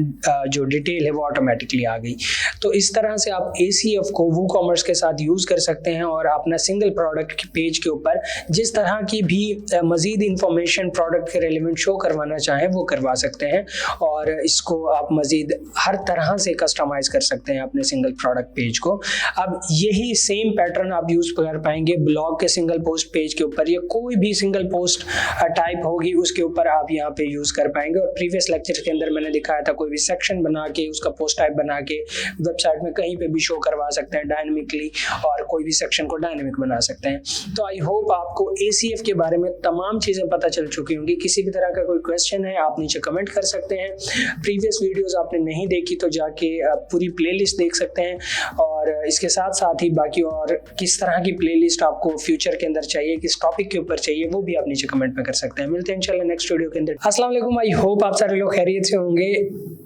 जो डिटेल है वो ऑटोमेटिकली आ गई। तो इस तरह से आप ACF को WooCommerce के साथ यूज़ कर सकते हैं और अपना सिंगल प्रोडक्ट के पेज के ऊपर जिस तरह की भी मज़ीद इंफॉर्मेशन प्रोडक्ट के रेलिवेंट शो करवाना चाहें वो करवा सकते हैं। और इसको आप मज़ीद हर तरह से कस्टमाइज़ कर सकते हैं अपने सिंगल प्रोडक्ट पेज को। अब यही सेम पैटर्न आप यूज़ कर पाएंगे ब्लॉग के सिंगल पोस्ट पेज के ऊपर, या कोई भी सिंगल पोस्ट टाइप होगी उसके ऊपर आप यहाँ पे यूज कर पाएंगे। और प्रीवियस लेक्चर के अंदर मैंने दिखाया था कोई भी सेक्शन बना के उसका पोस्ट टाइप बना के वेबसाइट में कहीं पे भी शो करवा सकते हैं डायनेमिकली, और कोई भी सेक्शन को डायनेमिक बना सकते हैं। तो आई होप आपको ACF के बारे में तमाम चीज़ें पता चल चुकी होंगी। किसी भी तरह का कोई क्वेश्चन है आप नीचे कमेंट कर सकते हैं। प्रीवियस वीडियोज़ आपने नहीं देखी तो जाके पूरी प्लेलिस्ट देख सकते हैं। और इसके साथ साथ ही बाकी और किस तरह की प्लेलिस्ट आपको फ्यूचर के अंदर चाहिए, किस टॉपिक के ऊपर चाहिए, वो भी आप नीचे कमेंट में कर सकते हैं। मिलते हैं इंशाल्लाह नेक्स्ट वीडियो के अंदर। अस्सलाम वालेकुम, आई होप आप सारे लोग खैरियत से होंगे।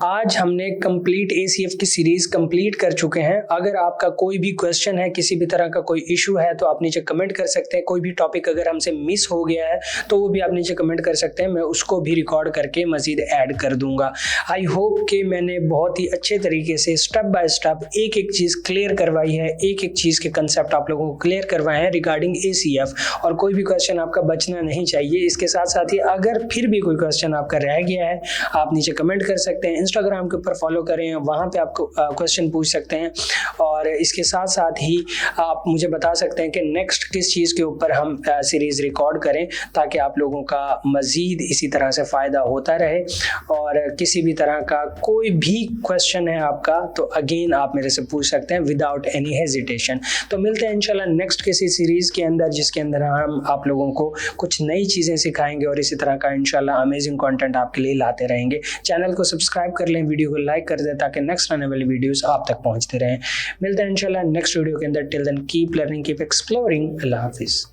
आज हमने कंप्लीट ACF की सीरीज कंप्लीट कर चुके हैं। अगर आपका कोई भी क्वेश्चन है, किसी भी तरह का कोई इशू है तो आप नीचे कमेंट कर सकते हैं। कोई भी टॉपिक अगर हमसे मिस हो गया है तो वो भी आप नीचे कमेंट कर सकते हैं, मैं उसको भी रिकॉर्ड करके मजीद ऐड कर दूंगा। आई होप कि मैंने बहुत ही अच्छे तरीके से स्टेप बाय स्टेप एक एक चीज़ क्लियर करवाई है, एक एक चीज़ के कंसेप्ट आप लोगों को क्लियर करवाए हैं रिगार्डिंग ACF, और कोई भी क्वेश्चन आपका बचना नहीं चाहिए। इसके साथ साथ ही अगर फिर भी कोई क्वेश्चन आपका रह गया है आप नीचे कमेंट कर सकते हैं। इंस्टाग्राम के ऊपर फॉलो करें, वहाँ पे आपको क्वेश्चन पूछ सकते हैं। और इसके साथ साथ ही आप मुझे बता सकते हैं कि नेक्स्ट किस चीज़ के ऊपर हम सीरीज़ रिकॉर्ड करें ताकि आप लोगों का मज़ीद इसी तरह से फ़ायदा होता रहे। और किसी भी तरह का कोई भी क्वेश्चन है आपका तो अगेन आप मेरे से पूछ सकते हैं विदाउट एनी हेजिटेशन। तो मिलते हैं इंशाल्लाह नेक्स्ट किसी सीरीज़ के अंदर जिसके अंदर हम आप लोगों को कुछ नई चीज़ें सिखाएंगे और इसी तरह का इंशाल्लाह अमेजिंग कंटेंट आपके लिए लाते रहेंगे। चैनल को सब्सक्राइब कर लें, वीडियो को लाइक कर दें ताकि नेक्स्ट आने वाली वीडियोस आप तक पहुंचते रहें। मिलते हैं इंशाल्लाह नेक्स्ट वीडियो के अंदर। Till then keep learning, keep exploring. अल्लाह हाफिज़।